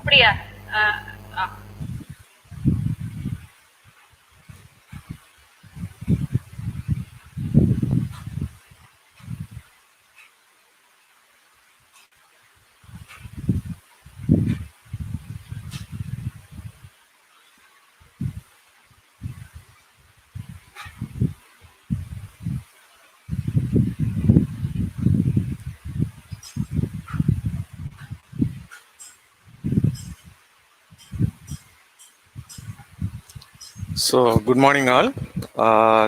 அப்படியா? அ, அ. So, good morning, all.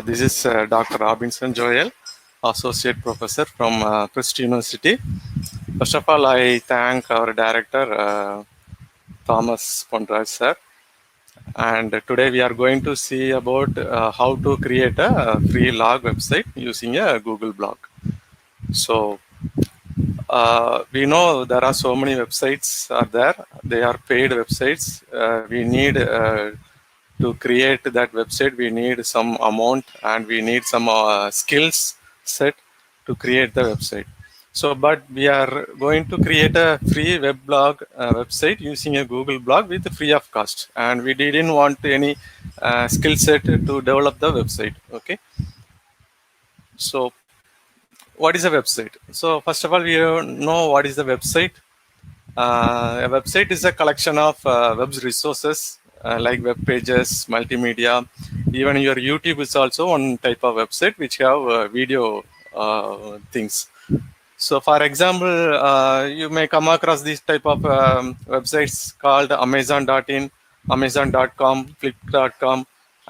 This is Dr. Robinson Joel, Associate Professor from Christ University. First of all, I thank our director, Thomas Pondraj, sir. And today we are going to see about how to create a free log website using a Google blog. So, we know there are so many websites are there. They are paid websites. We need to create that website. We need some amount and we need some skills set to create the website. So, but we are going to create a free weblog website using a Google blog with free of cost. And we didn't want any skill set to develop the website. Okay. So, what is a website? So, first of all, we know what is the website. A website is a collection of web resources like web pages, multimedia. Even your YouTube is also one type of website which have video things. So, for example, you may come across these type of websites called Amazon.in, Amazon.com, Flip.com,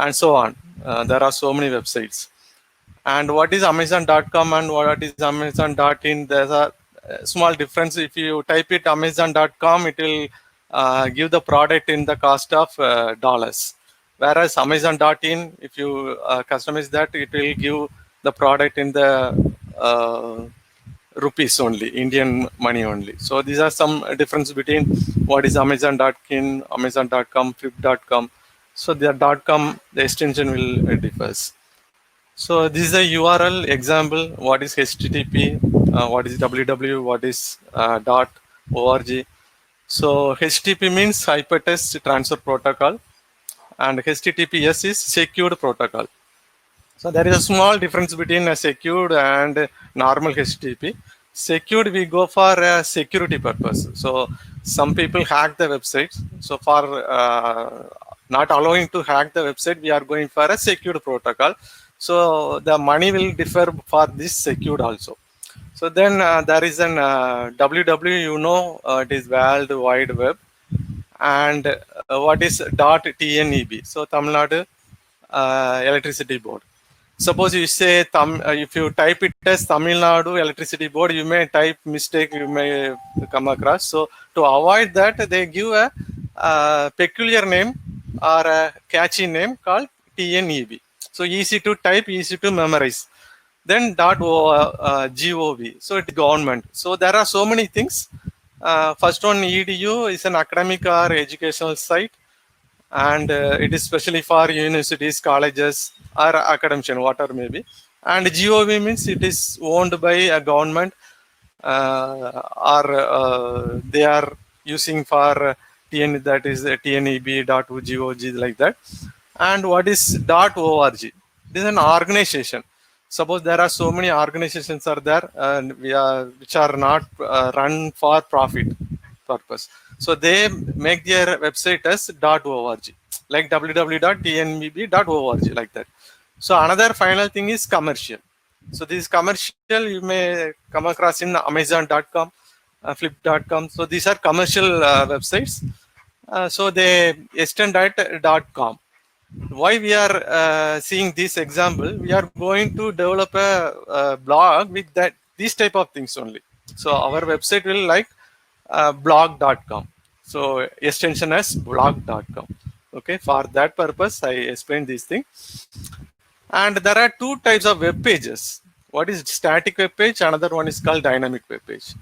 and so on. There are so many websites. And what is Amazon.com and what is Amazon.in? There's a small difference. If you type it Amazon.com, it will give the product in the cost of dollars. Whereas Amazon.in, if you customize that, it will give the product in the rupees only, Indian money only. So these are some difference between what is Amazon.in, Amazon.com, Flip.com. So the .com, the extension will differs. So this is a URL example. What is HTTP? What is www? What is .org? So HTTP means Hypertext Transfer Protocol, and HTTPS is Secured Protocol. So there is a small difference between a secured and normal HTTP. Secured, we go for a security purpose. So some people hack the websites. So for not allowing to hack the website, we are going for a secured protocol. So the money will differ for this secured also. So then there is an www, you know, it is World Wide Web. And what is .tneb? So Tamil Nadu Electricity Board. Suppose you say if you type it as Tamil Nadu Electricity Board, you may type mistake, you may come across. So to avoid that, they give a peculiar name or a catchy name called TNEB. So easy to type, easy to memorize. Then .gov. So it's government. So there are so many things. First one, EDU is an academic or educational site, and it is specially for universities, colleges, or academician, whatever may be. And GOV means it is owned by a government, or they are using for TN, that is TNEB.gov, like that. And what is .org? This is an organization. Suppose there are so many organizations are there, which are not run for profit purpose. So they make their website as .org, like www.tneb.org, like that. So another final thing is commercial. So this commercial you may come across in Amazon.com, Flip.com. So these are commercial websites. So they extend at .com. Why we are seeing this example? We are going to develop a blog with these type of things only. So our website will like blog.com. So extension as blog.com. Okay, for that purpose I explained this thing. And there are two types of web pages. What is static web page? Another one is called dynamic web page.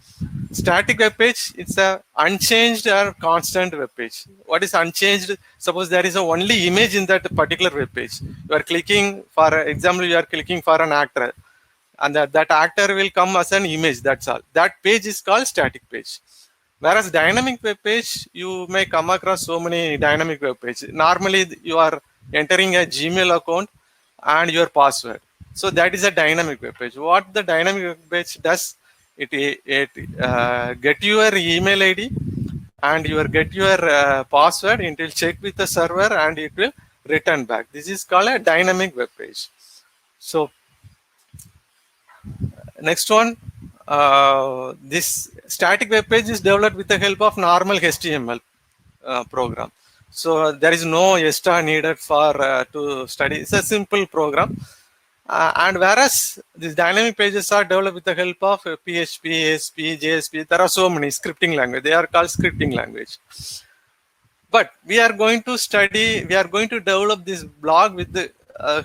Static web page, it's a unchanged or constant web page. What is unchanged? Suppose there is a only image in that particular web page. You are clicking, for example, you are clicking for an actor, and that actor will come as an image. That's all. That page is called static page. Whereas dynamic web page, you may come across so many dynamic web pages. Normally, you are entering a Gmail account and your password. So that is a dynamic web page. What the dynamic web page does, it get your email ID and you get your password. It will check with the server and it will return back. This is called a dynamic web page. So next one, this static web page is developed with the help of normal HTML program. So there is no extra needed for to study. It's a simple program. And whereas these dynamic pages are developed with the help of PHP, ASP, JSP, there are so many scripting language. They are called scripting language. But we are going to develop this blog with the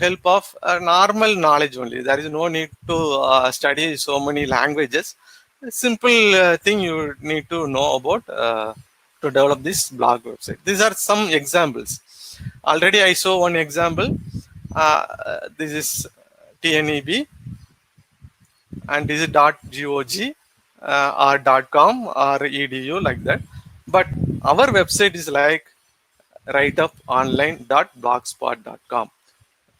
help of normal knowledge only. There is no need to study so many languages. A simple thing you need to know about to develop this blog website. These are some examples. Already I saw one example. This is TNEB and this is .gog or .com or edu like that. But our website is like writeuponline.blogspot.com,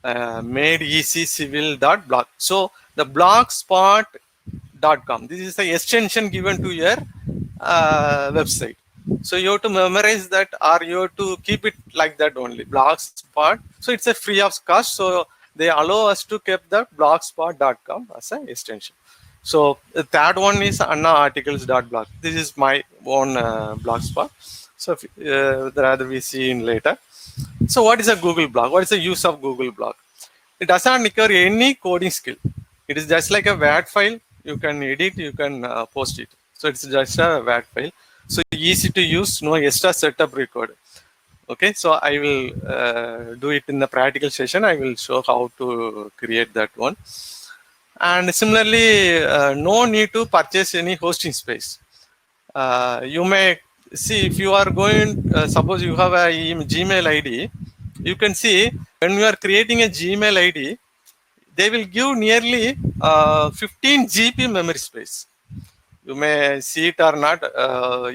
madeeasycivil.blog. So the blogspot.com, this is the extension given to your website. So you have to memorize that, or you have to keep it like that only, blogspot. So it's a free of cost. So they allow us to keep the blogspot.com as an extension. So the third one is annaarticles.blog. This is my own blogspot. So the other we see in later. So what is a Google blog? What is the use of Google blog? It does not require any coding skill. It is just like a Word file. You can edit, you can post it. So it's just a Word file. So easy to use, no extra setup required. Okay, so I will do it in the practical session. I will show how to create that one. And similarly, no need to purchase any hosting space. You may see if you are going, suppose you have a Gmail ID, you can see when you are creating a Gmail ID, they will give nearly 15 GB memory space. You may see it or not.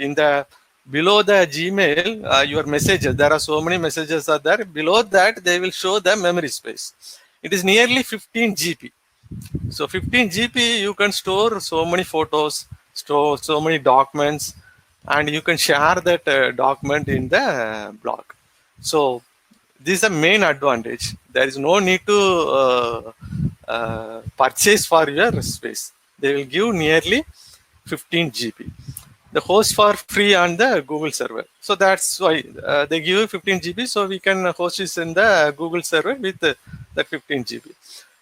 In the below the Gmail, your messages, there are so many messages are there. Below that, they will show the memory space. It is nearly 15 GB. So 15 GB, you can store so many photos, store so many documents, and you can share that document in the blog. So this is the main advantage. There is no need to purchase for your space. They will give nearly 15 GB. The host for free on the Google server. So that's why they give you 15 GB. So we can host this in the Google server with that 15 GB.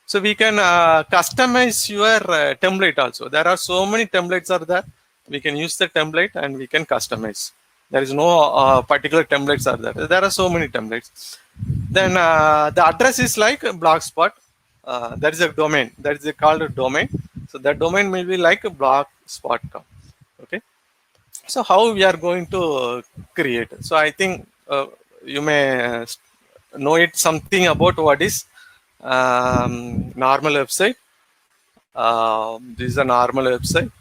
So we can customize your template also. There are so many templates are there. We can use the template and we can customize. There is no particular templates are there. There are so many templates. Then the address is like Blogspot. That is a domain. That is called a domain. So that domain may be like a blogspot.com. Okay. So how we are going to create? So I think you may know it something about what is normal website. This is a normal website,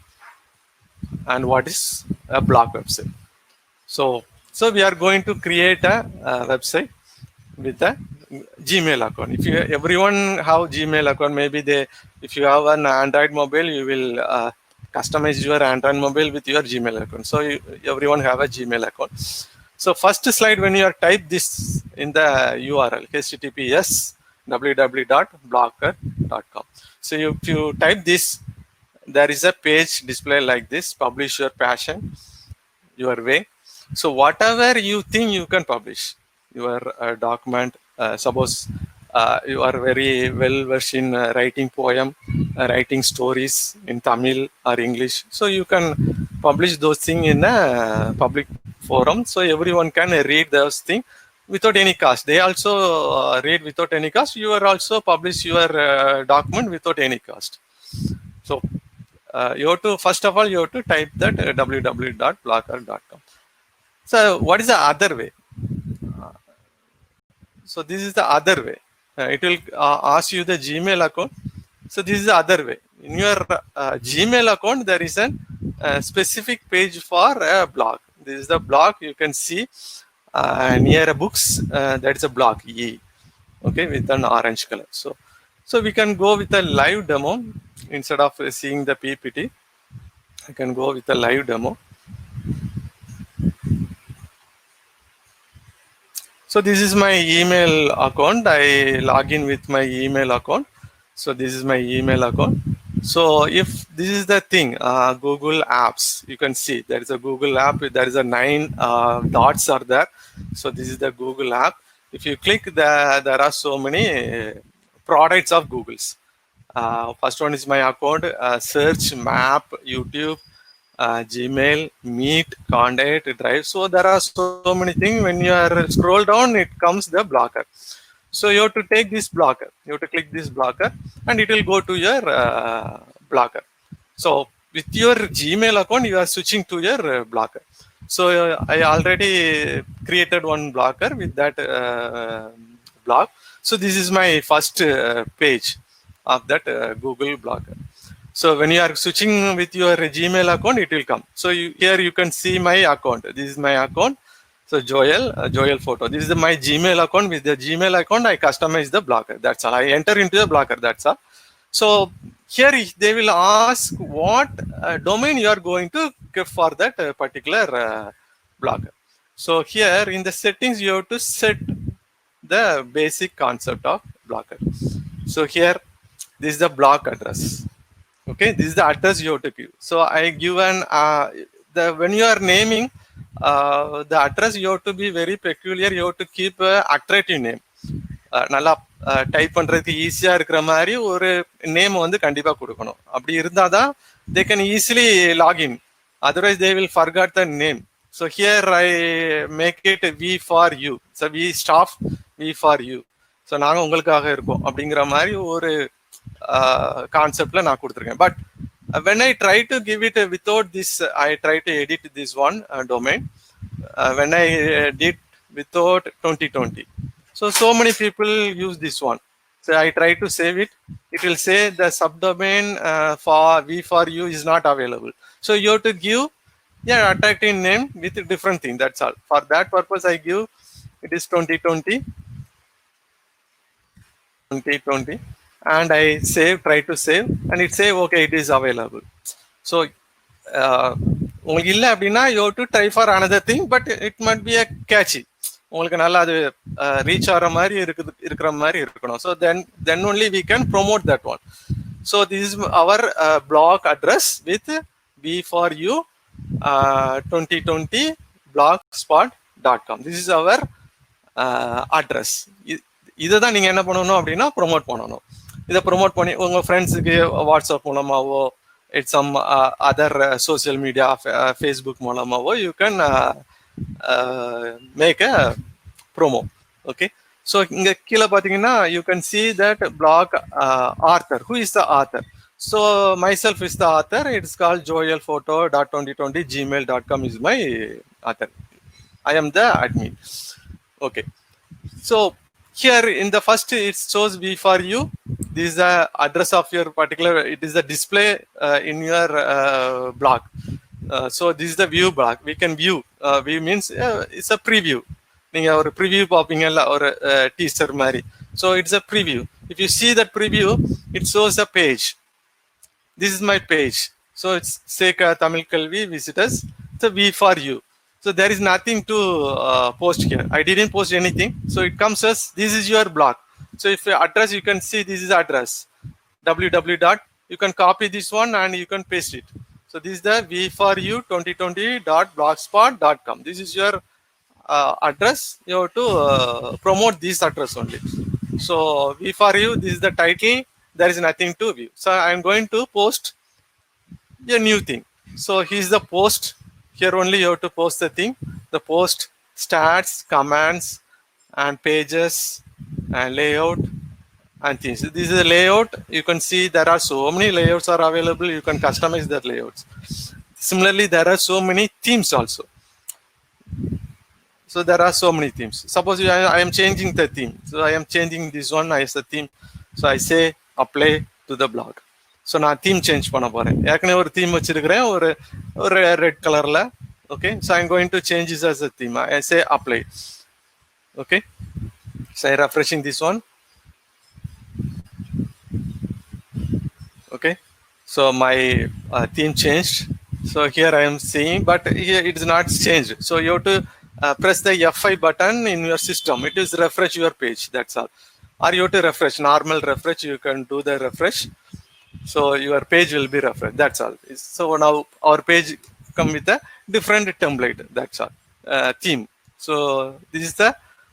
and what is a blog website. So we are going to create a website with a Gmail account. If you everyone have Gmail account, maybe if you have an Android mobile, you will customize your Android mobile with your Gmail account. So everyone have a Gmail account. So first slide, when you are type this in the URL, https www.blogger.com. So if you type this, there is a page display like this: publish your passion, your way. So whatever you think you can publish, your document. Suppose you are very well versed in writing poem, writing stories in Tamil or English. So you can publish those things in a public forum. So everyone can read those things without any cost. They also read without any cost. You are also publish your document without any cost. So you have to, first of all, you have to type that www.blogger.com. So what is the other way? So this is the other way. It will ask you the Gmail account. So this is the other way. In your Gmail account, there is a specific page for a blog. This is the blog. You can see near a books. That is a blog E. Okay, with an orange color. So we can go with a live demo instead of seeing the PPT. I can go with a live demo. So this is my email account. I log in with my email account. So this is my email account. So if this is the thing, Google Apps, you can see there is a Google app. There is a 9 dots are there. So this is the Google app. If you click, there are so many products of Google's. First one is my account, search, map, YouTube, Gmail, Meet, Contact, Drive. So there are so many things. When you are scroll down, it comes the blocker. So you have to take this blocker. You have to click this blocker, and it will go to your blocker. So with your Gmail account, you are switching to your blocker. So I already created one blocker with that block. So this is my first page of that Google blocker. So when you are switching with your Gmail account, it will come. So here you can see my account. This is my account. So Joel photo. This is my Gmail account. With the Gmail account, I customize the blocker. That's all. I enter into the blocker. That's all. So here they will ask what domain you are going to give for that particular blocker. So here in the settings, you have to set the basic concept of blocker. So here, this is the block address. Okay, this is the address you have to give. So I give an when you are naming the address, you have to be very peculiar. You have to keep attractive name. நல்லா type பண்றதுக்கு ஈஸியா இருக்கிற மாதிரி ஒரு name வந்து கண்டிப்பா கொடுக்கணும். அப்படி இருந்தாதான் they can easily log in. Otherwise they will forget the name. So here I make it V for you. So we staff V for you. So நாங்க உங்களுக்காக இருக்கோம் அப்படிங்கிற மாதிரி ஒரு கான்செப்ட்ல நான் கொடுத்துருக்கேன். But when I try to give it without this, I try to edit this one domain. When I did without 2020, so many people use this one. So I try to save it. It will say the subdomain for V for you is not available. So you have to give attractive name with a different thing. That's all. For that purpose, I give it is 2020, and I save, try to save, and it say okay, it is available. So உங்களுக்கு இல்லை அப்படின்னா you have to try for another thing, but it might be a catchy. உங்களுக்கு நல்லா அது reach ஆகிற மாதிரி இருக்கிற மாதிரி இருக்கணும். So then only we can promote that one. So this is our blog address with B for you 2020 blogspot.com. This is our address. இதை தான் நீங்கள் என்ன பண்ணணும் அப்படின்னா ப்ரொமோட் பண்ணணும். இதை ப்ரொமோட் பண்ணி உங்கள் ஃப்ரெண்ட்ஸுக்கு வாட்ஸ்அப் மூலமாகவோ it's some other social media Facebook மூலமாகவோ you can make a promo. Okay, so இங்கே கீழே பார்த்தீங்கன்னா you can see that blog author. Who is the author? So my self is the author. It's call joelphoto.2020 gmail.com is my author. I am the admin. Okay, so here in the first it shows V for you. This is the address of your particular, it is the display in your blog. So this is the view blog. We can view. View means it's a preview. நீங்க ஒரு preview பார்ப்பீங்கல்ல, ஒரு teaser மாதிரி. So it's a preview. If you see that preview, it shows a page. This is my page. So it's Seka Tamil Kalvi visitors. It's a V for you. So there is nothing to post here. I didn't post anything. So it comes as this is your blog. So if your address, you can see this is address www. You can copy this one and you can paste it. So this is the V for you 2020.blogspot.com. This is your address. You have to promote this address only. So V for you, this is the title. There is nothing to view. So I am going to post a new thing. So here's the post. Here only you have to post the thing. The post, stats, commands, and pages, and layout, and things. This is a layout. You can see there are so many layouts are available. You can customize the layouts. Similarly, there are so many themes also. So there are so many themes. Suppose I am changing the theme. So I am changing this one as a theme. So I say apply. to the blog. So நான் theme change பண்ண போறேன். ஏற்கனவே ஒரு theme வச்சிருக்கிறேன் ஒரு red colorல. Okay, so I'm going to change this as a theme. I say apply. Okay, so I'm refreshing this one. Okay, so my theme changed. So here I am seeing, but here it is not changed. So you have to press the F5 button in your system. It is refresh your page. That's all. Or you have to refresh, normal refresh. You can do the refresh. So your page will be refreshed. That's all. So now our page come with a different template. That's all. Theme. So this is the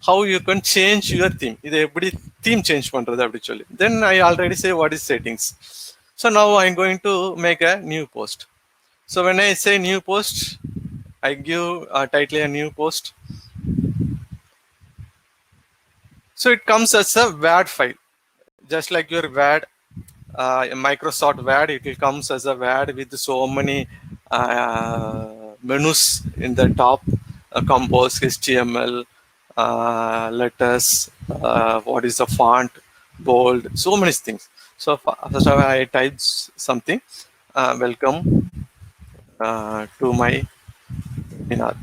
how you can change your theme. இது எப்படி theme change பண்றது அப்படி சொல்லி. Then I already say what is settings. So now I'm going to make a new post. So when I say new post, I give a title a new post. So it comes as a Word file, just like your Word, Microsoft Word. It will comes as a Word with so many menus in the top, compose, HTML, letters, what is the font, bold, so many things. So I typed something. Welcome to my webinar.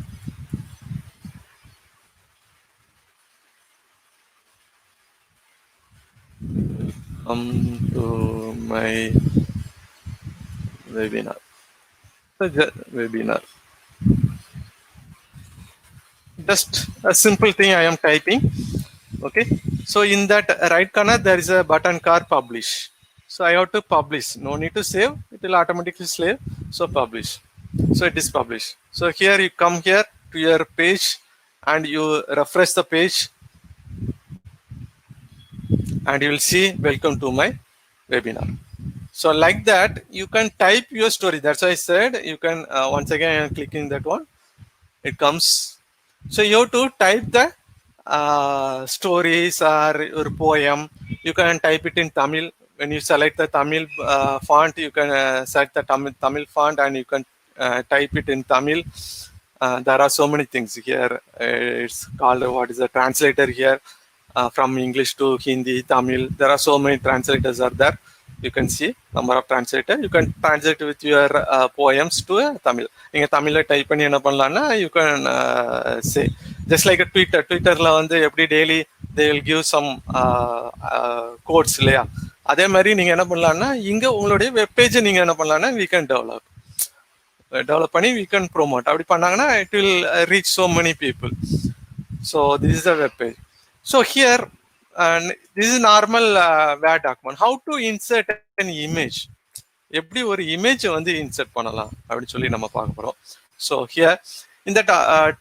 Come to my webinar. Webinar. Just a simple thing I am typing. Okay. So in that right corner there is a button called publish. So I have to publish. No need to save. It will automatically save. So publish. So it is published. So here you come here to your page and you refresh the page and you will see welcome to my webinar. So like that you can type your story. That's why I said you can once again I am clicking that one. It comes. So you have to type the stories or your poem. You can type it in Tamil. When you select the Tamil font, you can select the Tamil font and you can type it in Tamil. There are so many things here. It's called what is the translator here from English to Hindi, Tamil. There are so many translators are there. You can see number of translator. You can translate with your poems to Tamil. நீங்க தமிழ்ல type பண்ணி என்ன பண்ணலாம்னா you can say just like a ட்விட்டர்ல வந்து எப்படி daily they will give some quotes இல்லையா, அதே மாதிரி நீங்க என்ன பண்ணலாம்னா இங்க உங்களுடைய வெப் பேஜ் நீங்க என்ன பண்ணலாம்னா we can develop பண்ணி we can promote. அப்படி பண்ணாங்கன்னா it will reach so many people. So this is the web page. So here this is normal Word document. How to insert an image? எப்படி ஒரு image வந்து insert பண்ணலாம் அப்படின்னு சொல்லி நம்ம பார்க்க போறோம். So here in the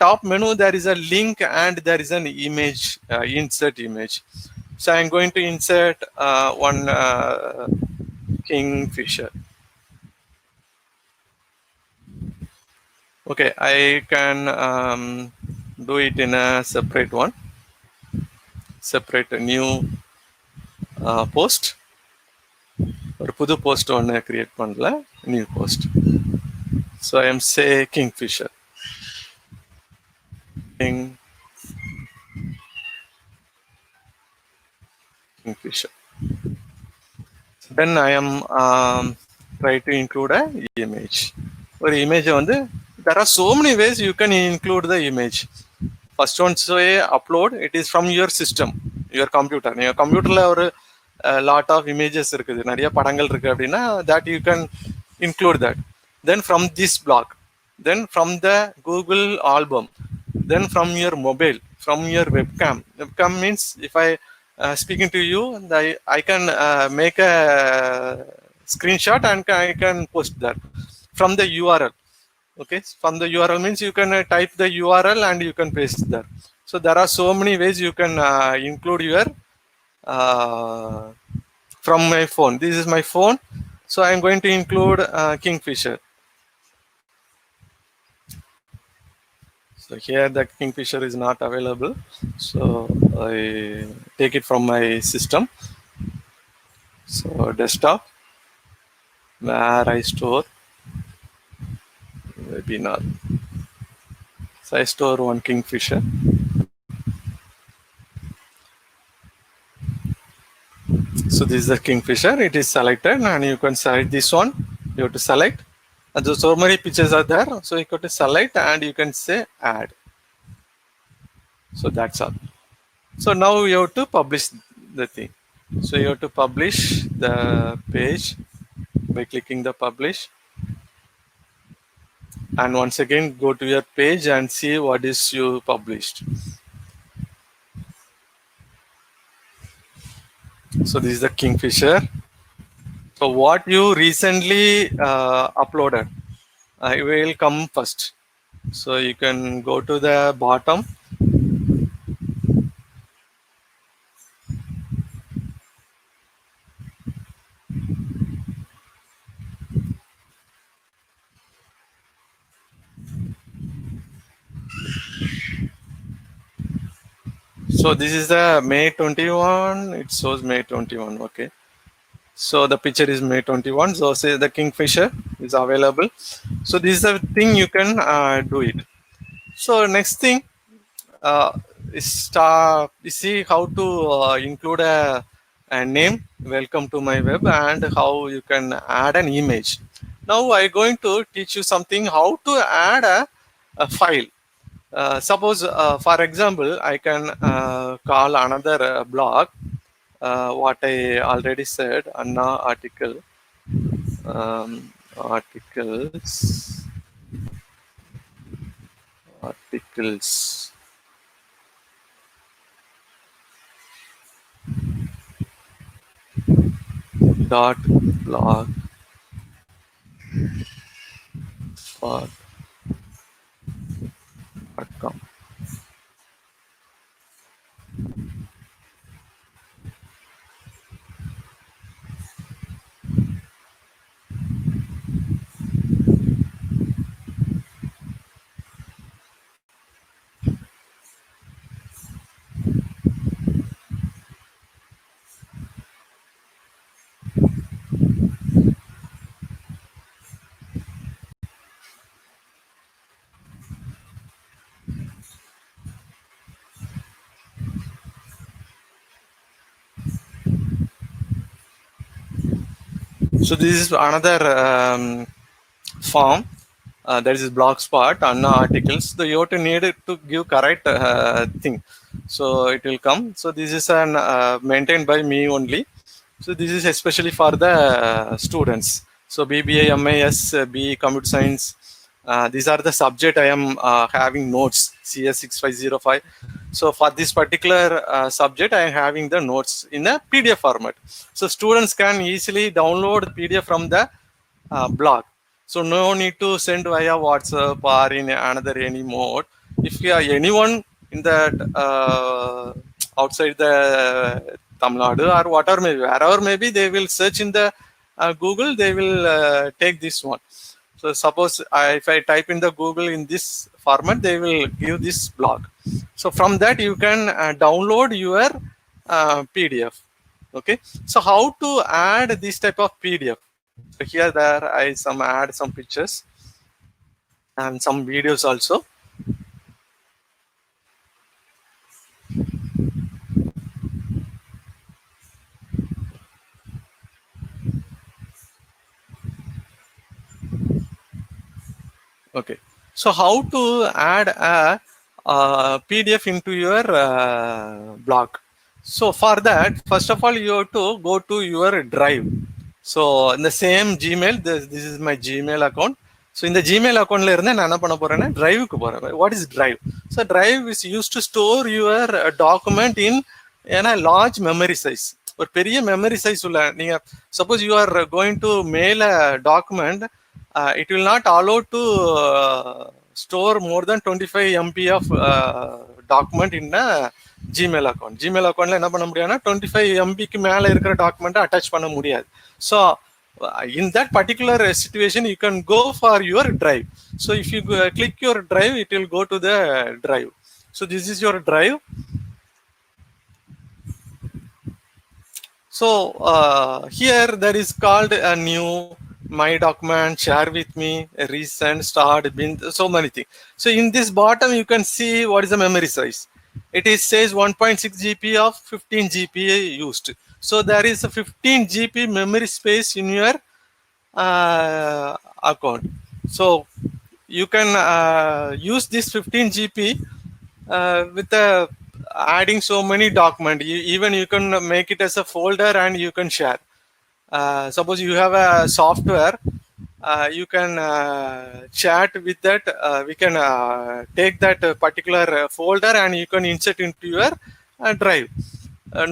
top menu there is a link and there is an image, insert image. So I'm going to insert one kingfisher. Okay, I can do it in a separate one, separate new post. ஒரு புது post ஒன்று create பண்ணல, new post. So I M say kingfisher. Kingfisher. Then I am try to include a image. ஒரு image வந்து there are so many ways you can include the image. First one say upload. It is from your system, your computer. Your computerல ஒரு lot of images இருக்குது, நிறைய படங்கள் இருக்கு அப்படின்னா that you can include that. Then from this block, then from the Google album, then from your mobile, from your webcam. Webcam means if I speaking to you, I can make a screenshot and I can post that from the URL. Okay, from the URL means you can type the URL and you can paste there. So there are so many ways you can include your from my phone. This is my phone, so I'm going to include Kingfisher. So here the Kingfisher is not available, so I take it from my system. So desktop, where I store webinar. So I store one Kingfisher. So this is the Kingfisher. It is selected, and you can select this one. You have to select. And so many pictures are there. So you have to select, and you can say add. So that's all. So now you have to publish the thing. So you have to publish the page by clicking the publish. And once again, go to your page and see what is you published. So this is the Kingfisher. So what you recently uploaded, I will come first. So you can go to the bottom. So this is the May 21. It shows May 21. Okay. So the picture is May 21. So say the Kingfisher is available. So this is the thing you can do it. So next thing is you see how to include a name. Welcome to my web, and how you can add an image. Now I'm going to teach you something how to add a file. Suppose, for example, I can call another blog. What I already said, Anna article, articles dot blog .com. So this is another form. That is Blogspot, Anna articles. So you have to need it to give correct thing. So it will come. So this is an maintained by me only. So this is especially for the students. So BBA, MAS, BE Computer Science. These are the subject I am having notes, CS 6505. So for this particular subject, I am having the notes in a PDF format. So students can easily download the PDF from the blog. So no need to send via WhatsApp or in another any mode. If you are anyone in that outside the Tamil Nadu or whatever, maybe wherever maybe they will search in the Google, they will take this one. So suppose if I type in the Google in this format, they will give this blog. So from that you can download your PDF. Okay. So how to add this type of PDF? So here there I add some pictures and some videos also. Okay. So how to add a PDF into your blog? So for that, first of all, you have to go to your Drive. So in the same Gmail, this is my Gmail account. So in the Gmail account, Drive. What is Drive? So Drive is used to store your document in a large memory size. Or பெரிய memory size உள்ள நீங்க suppose you are going to mail a document, it will not allow to store more than 25 MB of document in a Gmail account. Gmail account என்ன பண்ண முடியாதுன்னா 25 MB க்கு மேல இருக்கிற document attach பண்ண முடியாது. So in that particular situation, you can go for your Drive. So if you click your Drive, it will go to the Drive. So this is your Drive. So here there is called a new my document, share with me, recent, start, bin, so many things. So in this bottom you can see what is the memory size. it is says 1.6 GB of 15 GB used. So there is a 15 GB memory space in your account. So you can use this 15 GB with adding so many documents. Even you can make it as a folder and you can share. Suppose you have a software, you can chat with that. We can take that particular folder and you can insert into your drive.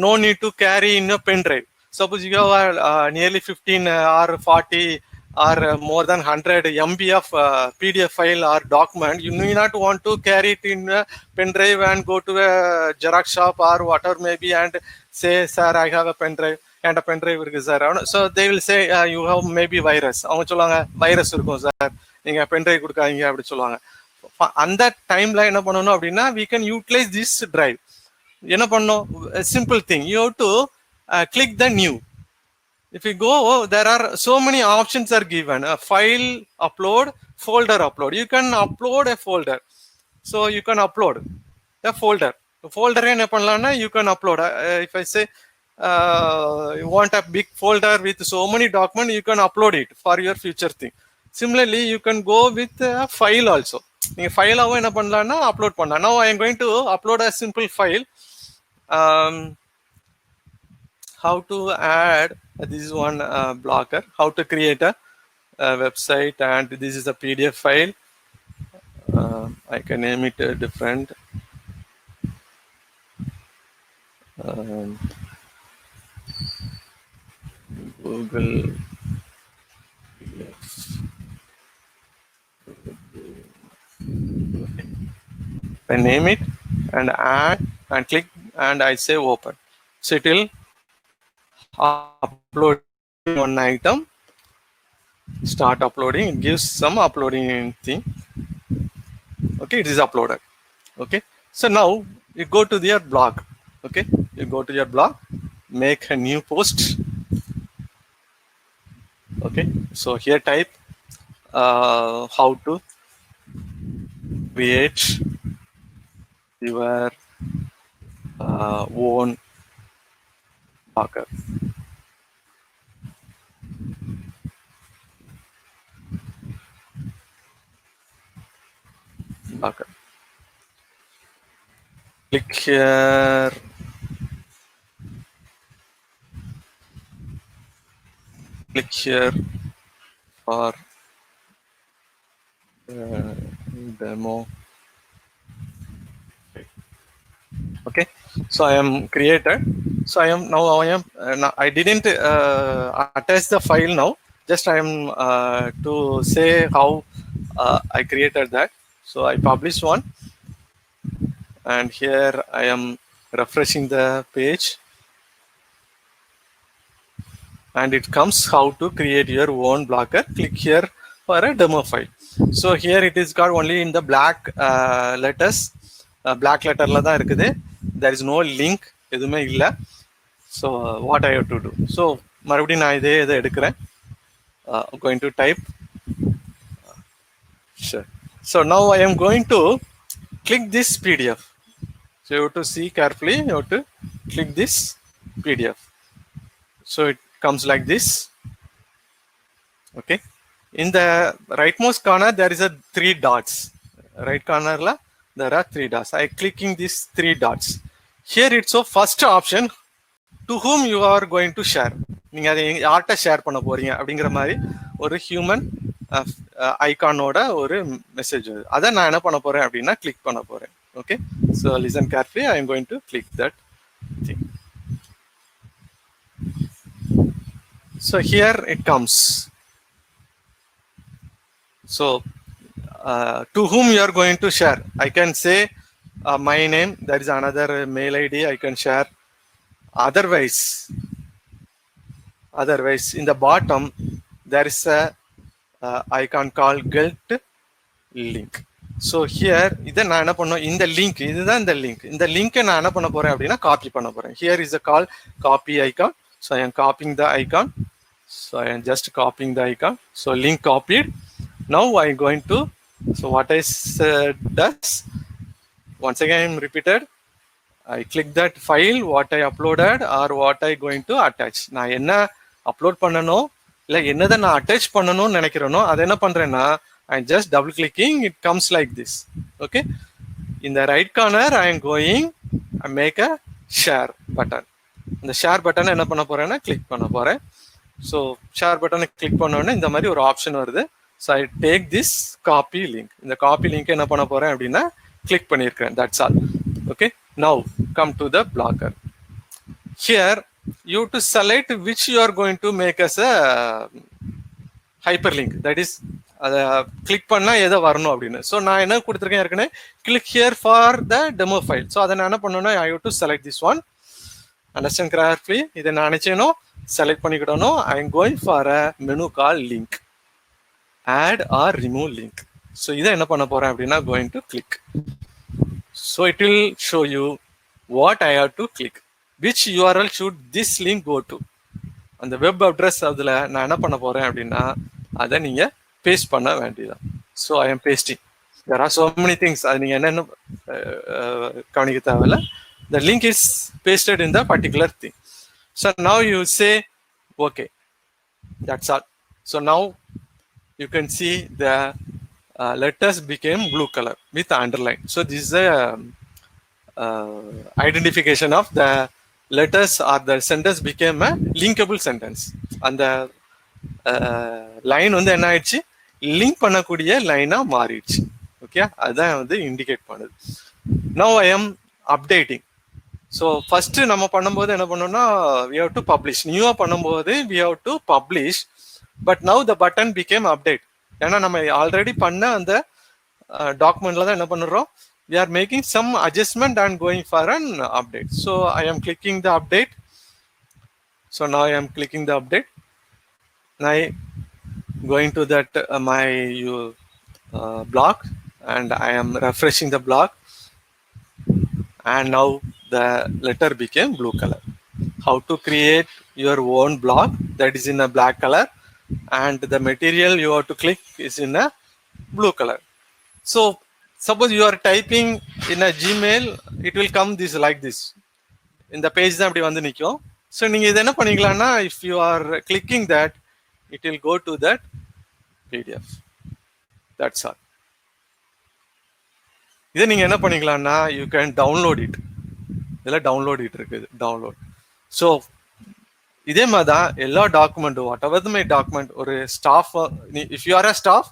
No need to carry in a pen drive. Suppose you have nearly 15 or 40 or more than 100 MB of PDF file or document, you may not want to carry it in a pen drive and go to a Xerox shop or whatever maybe and say, sir, I have a pen drive and a pen drive இருக்கு sir. So they will say you have maybe virus. அவங்க சொல்லுவாங்க virus இருக்கும் sir, நீங்க pen drive கொடுக்காதீங்க அப்படி சொல்லுவாங்க. அந்த டைம்ல என்ன பண்ணணும் அப்படின்னா we can utilize this drive. என்ன பண்ணணும்? Simple thing, you have to click the new. If you go, there are so many options are given. File upload, folder upload. You can upload a folder. So you can upload a folder. Folder என்ன பண்ணலாம்னா you can upload. If I say you want a big folder with so many documents, you can upload it for your future thing. Similarly, you can go with a file also. நீங்க ஃபைலாவும் என்ன பண்ணலாம்னா upload பண்ணலாம். Now I am going to upload a simple file. How to add this is one blocker, how to create a website, and this is a PDF file. I can name it different. Google PDF. I name it and add and click and I say open. So it will upload one item, start uploading, it gives some uploading thing. Okay, it is uploaded. Okay, so now you go to your blog. Okay, you go to your blog, make a new post. Okay, so here type how to create your own blogger. Blogger. Click here. Click here for demo. Okay, so I am created. So I am now I didn't attach the file now. Just I am to say how I created that. So I publish one, and here I am refreshing the page, and it comes how to create your own blogger. Click here for a demo file. So here it is got only in the black letters. Black letter la dhaan irukudhu. There is no link edume illa. So what I have to do? So marubadi na idhe edukren. Going to type. Sure. So now I am going to click this PDF. So you have to see carefully. You have to click this PDF. So it comes like this. Okay. In the rightmost corner there is a 3 dots. Right corner la there are 3 dots. I clicking these 3 dots. Here it's so first option, to whom you are going to share. நீங்க அதை யார்கிட்ட share பண்ண போறீங்க அப்படிங்கிற மாதிரி ஒரு human ஐகானோட ஒரு message. அதை நான் என்ன பண்ண போறேன் அப்படின்னா கிளிக் பண்ண போறேன். Okay, so listen carefully. I am going to click that thing. So here it comes. So to whom you are going to share, I can say my name. There is another mail ID I can share. Otherwise in the bottom there is a icon called get link. So here இதை நான் என்ன பண்ணணும், இந்த link இதுதான் இந்த link. இந்த லிங்கை நான் என்ன பண்ண போறேன் அப்படின்னா காப்பி பண்ண போறேன். Here is a call copy icon. So I am copying the icon. So I am just copying the icon. So link copied. Now I going to, so what I does, once again repeated, I click that file, what I uploaded or what I going to attach. நான் என்ன upload பண்ணனோ இல்லை என்னதை நான் attach பண்ணணும்னு நினைக்கிறேனோ அதை என்ன பண்றேன்னா I just double clicking, it comes like this. Okay, in the right corner I am going, I make a share button. இந்த share பட்டனை என்ன பண்ண போறேன்னா கிளிக் பண்ண போறேன். ஸோ ஷேர் பட்டனை கிளிக் பண்ணோடனே இந்த மாதிரி ஒரு ஆப்ஷன் வருது. So I take this copy link. இந்த காப்பி லிங்க் என்ன பண்ண போறேன் அப்படின்னா கிளிக் பண்ணியிருக்கேன். That's all. Okay, now come to the blogger. Here you to select which you are going to make as a hyperlink. That is அதை click பண்ணால் எதை வரணும் அப்படின்னு. ஸோ நான் என்ன கொடுத்துருக்கேன் ஏற்கனவே, click here for the demo file. So அதை நான் என்ன பண்ணணும்னா I you to select this one. Understand carefully. இதை நான் நினைச்சேனோ செலக்ட் பண்ணிக்கிடணும். I am going for a menu call link, add or remove link. So இதை என்ன பண்ண போறேன் அப்படின்னா going to click. So it will show you what I have to click, which URL should this link go to. அந்த web address அதில் நான் என்ன பண்ண போறேன் அப்படின்னா அதை நீங்க பேஸ்ட் பண்ண வேண்டியதான். So I am pasting. There are so many things. அது நீங்க என்னென்ன கவனிக்க தேவையில்ல. The link is pasted in the particular thing. So now you say okay, that's all. So now you can see the letters became blue color with underline. So this is a identification of the letters or the sentence became a linkable sentence. And the line வந்து என்ன ஆயிடுச்சு, link பண்ணக்கூடிய லைனா மாறிடுச்சு. Okay, அதான் வந்து indicate பண்ணுது. Now I am updating. So first நம்ம பண்ணும்போது என்ன பண்ணோம்னா we have to publish. நியூவா பண்ணும்போது we have to publish, but now the button became update. ஏன்னா நம்ம ஆல்ரெடி பண்ண அந்த டாக்குமெண்ட்ல தான் என்ன பண்ணுறோம், we are making some adjustment and going for an update. So I am clicking the update. So now I am clicking the update. Now I going to that my blog and I am refreshing the blog, and now the letter became blue color. How to create your own blog that is in a black color, and the material you have to click is in a blue color. So suppose you are typing in a Gmail, it will come this like this. In the page தான் அப்படி வந்து நிற்கும். So நீங்கள் இதை என்ன பண்ணிக்கலாம்னா if you are clicking that, it will go to that PDF. That's all. இதை நீங்கள் என்ன பண்ணிக்கலாம்னா you can download it. இதெல்லாம் டவுன்லோட் இருக்குது, டவுன்லோட். ஸோ இதே மாதிரி தான் எல்லா டாக்குமெண்ட்டும், வாட் எவர் மை டாக்குமெண்ட், ஒரு staff, if you are a staff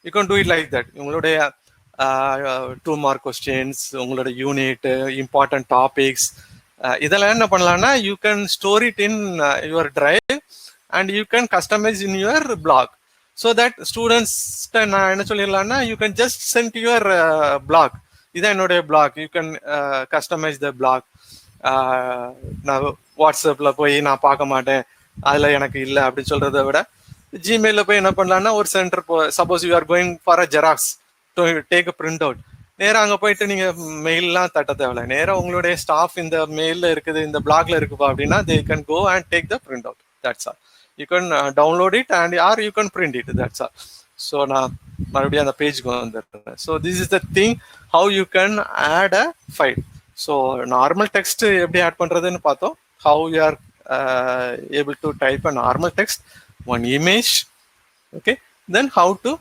you can do it like that. உங்களுடைய 2 மார்க் கொஸ்டின்ஸ், உங்களோட யூனிட், இம்பார்ட்டன்ட் டாபிக்ஸ், இதெல்லாம் என்ன பண்ணலாம்னா you can store it in your drive and you can customise in your blog. So that students நான் என்ன சொல்லிடலாம்னா you can just send your blog. இதான் என்னுடைய black, you can customize the blog. நான் வாட்ஸ்அப்பில் போய் நான் பார்க்க மாட்டேன், அதில் எனக்கு இல்லை அப்படின்னு சொல்கிறத விட ஜிமெயிலில் போய் என்ன பண்ணலான்னா ஒரு centre suppose you are going for a xerox to take a print out, நேராக அங்கே போயிட்டு நீங்கள் மெயிலெலாம் தட்ட தேவையில்ல, நேராக உங்களுடைய ஸ்டாஃப் இந்த மெயிலில் இருக்குது, இந்த பிளாக்ல இருக்குப்பா அப்படின்னா they can go and take the print out. That's all. You can download it and or you can print it. That's all. So நான் மறுபடியும் அந்த பேஜுக்கு வந்துடுறேன். So this is the thing how you can add a file. So normal text எப்படி add பண்றதுன்னு பார்த்தோம். How you are able to type a normal text, one image. Okay, then how to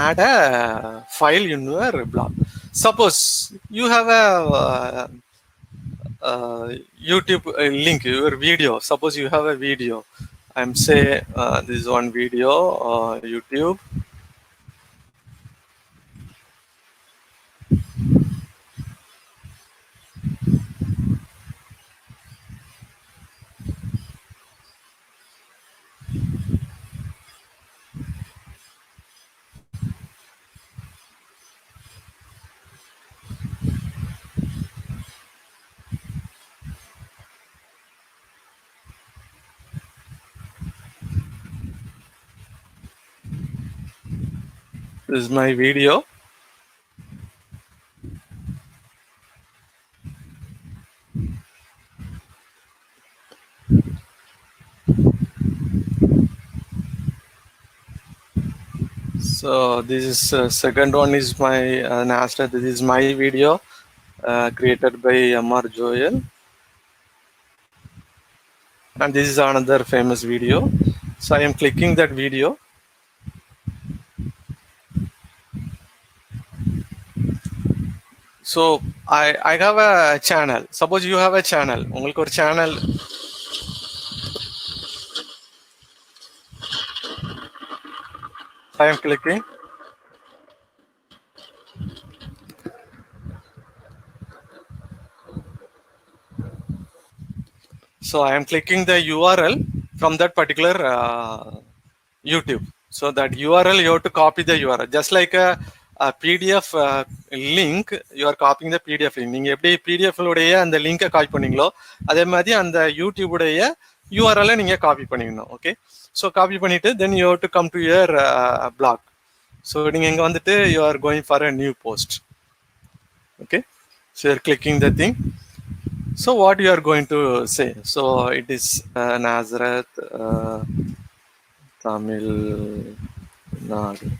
add a file in your blog. Suppose you have a YouTube link, your video. Suppose you have a video. I'm say this is one video YouTube. This is my video. So this is second one is my Nasta. This is my video. created by M.R. Joel. And this is another famous video. So I am clicking that video. So I have a channel. Suppose you have a channel. உங்களுக்கு ஒரு channel. I am clicking. So I am clicking the URL from that particular YouTube. So that URL, you have to copy the URL. Just like a PDF link, you are copying the PDF link. நீங்க எப்படி PDF உடைய அந்த லிங்கை copy பண்ணீங்களோ அதே மாதிரி அந்த YouTube உடைய URL நீங்க காப்பி பண்ணிக்கணும். ஓகே, ஸோ காப்பி பண்ணிட்டு then you have to come to your blog. So நீங்க இங்க வந்துட்டு you are going for a new post. Okay, so you are clicking the thing. So what you are going to say? So it is Nazareth, Tamil Nadu.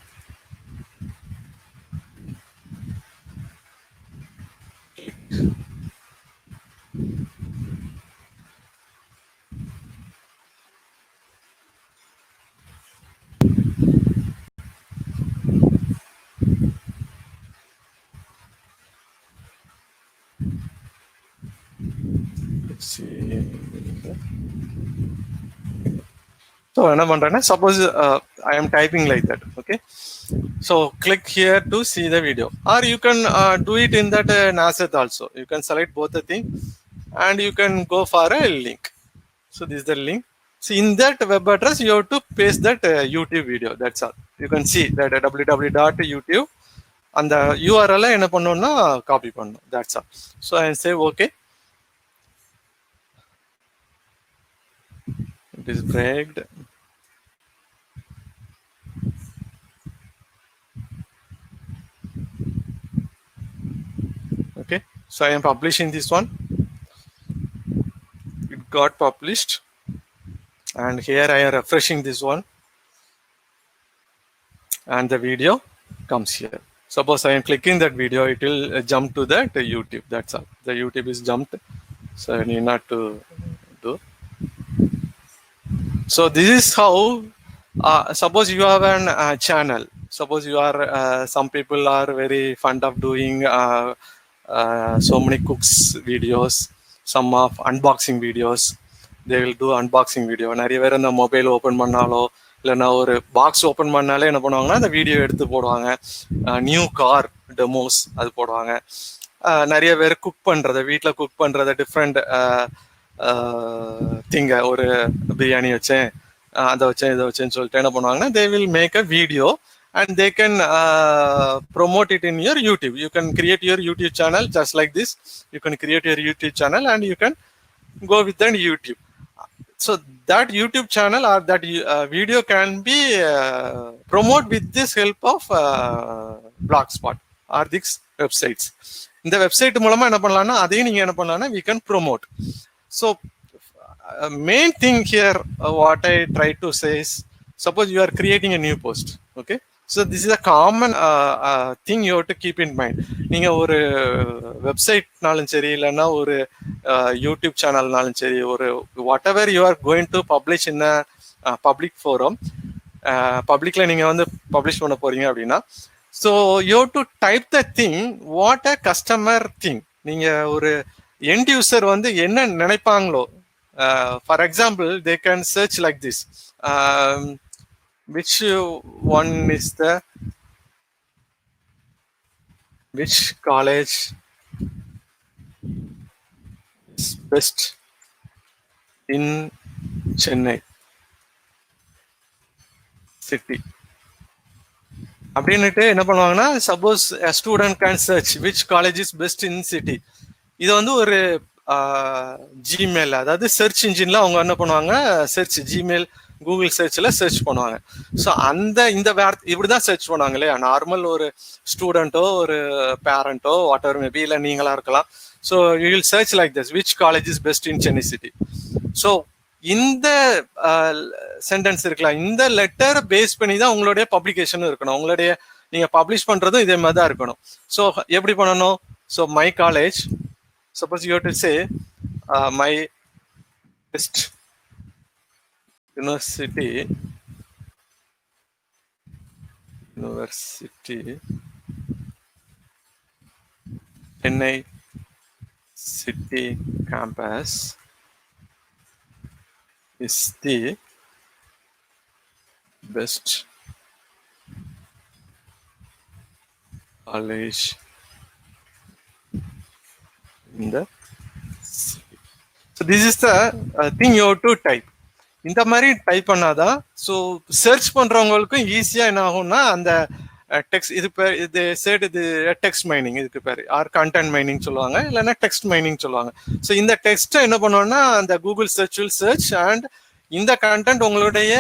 So suppose I am typing like that. Okay, so click here to see the video, or you can do it in that Nazareth also. You can select both the thing and you can go for a link. So this is the link. So in that web address you have to paste that YouTube video. That's all. You can see that www.youtube and the URL என்ன பண்ணனும்னா copy பண்ணனும். That's all. So I say okay. It is breaked. Okay, so I am publishing this one. It got published, and here I am refreshing this one, and the video comes here. Suppose I am clicking that video, it will jump to that YouTube. That's all. The YouTube is jumped, so I need not to do. So this is how. Suppose you have an channel. Suppose you are some people are very fond of doing so many cooks videos, some of unboxing videos. They will do unboxing video. நிறைய பேர் அந்த mobile open பண்ணாலோ இல்லைன்னா ஒரு box open பண்ணாலே என்ன பண்ணுவாங்கன்னா அந்த வீடியோ எடுத்து போடுவாங்க. நியூ கார் டெமோஸ் அது போடுவாங்க. நிறைய பேர் குக் பண்றதை வீட்டில் குக் பண்றதை டிஃப்ரெண்ட் திங்க ஒரு பிரியாணி வச்சேன் அதை வச்சேன் இதை வச்சேன்னு சொல்லிட்டு என்ன பண்ணுவாங்கன்னா they will make a video and they can promote it in your YouTube. You can create your YouTube channel just like this. You can create your YouTube channel and you can go with that YouTube. So that YouTube channel or that video can be promoted with this help of Blogspot or these websites. இந்த website மூலமா என்ன பண்ணலாம்னா அதையும் நீங்க என்ன பண்ணலாம்னா we can promote. So main thing here what I try to say is, suppose you are creating a new post. Okay, so this is a common thing you have to keep in mind. நீங்க ஒரு வெப்சைட்னாலும் சரி இல்லைன்னா ஒரு YouTube சேனல்னாலும் சரி ஒரு whatever you are going to publish in a public forum, பப்ளிக்ல நீங்க வந்து பப்ளிஷ் பண்ண போறீங்க அப்படின்னா so you have to type the thing what a customer think. நீங்க ஒரு end user வந்து என்ன நினைப்பாங்களோ, for example they can search like this, which one is the which college is best in Chennai city அப்படின்னுட்டு என்ன பண்ணுவாங்கன்னா suppose student can search which college is best in city. இது வந்து ஒரு ஜிமெயில், அதாவது search இன்ஜின்ல அவங்க என்ன பண்ணுவாங்க, சர்ச் ஜிமெயில் கூகுள் சர்ச்சில் சர்ச் பண்ணுவாங்க. ஸோ இந்த இப்படிதான் சர்ச் பண்ணுவாங்க இல்லையா. நார்மல் ஒரு ஸ்டூடெண்ட்டோ ஒரு பேரண்ட்டோ வாட் எவர் மேபி இல்லை நீங்களா இருக்கலாம். So you will search like this which college is best in Chennai city. So இந்த சென்டென்ஸ் இருக்கலாம், இந்த லெட்டர் பேஸ் பண்ணி தான் உங்களுடைய பப்ளிகேஷனும் இருக்கணும். உங்களுடைய நீங்க பப்ளிஷ் பண்றதும் இதே மாதிரி தான் இருக்கணும். ஸோ எப்படி பண்ணணும், So my college, suppose you have to say my best university Chennai city campus is the best college in the city. So this is the thing you have to type. இந்த மாதிரி type பண்ணாதான் so search பண்றவங்களுக்கும் ஈஸியா என்ன ஆகும்னா அந்த text இது பேர் இது சைடு இது டெக்ஸ்ட் மைனிங் இதுக்கு பேர் ஆர் கண்டென்ட் மைனிங் சொல்லுவாங்க இல்லைன்னா டெக்ஸ்ட் மைனிங் சொல்லுவாங்க. ஸோ இந்த டெக்ஸ்ட்டை என்ன பண்ணுவோம்னா அந்த கூகுள் சர்ச் அண்ட் இந்த கண்டென்ட் உங்களுடைய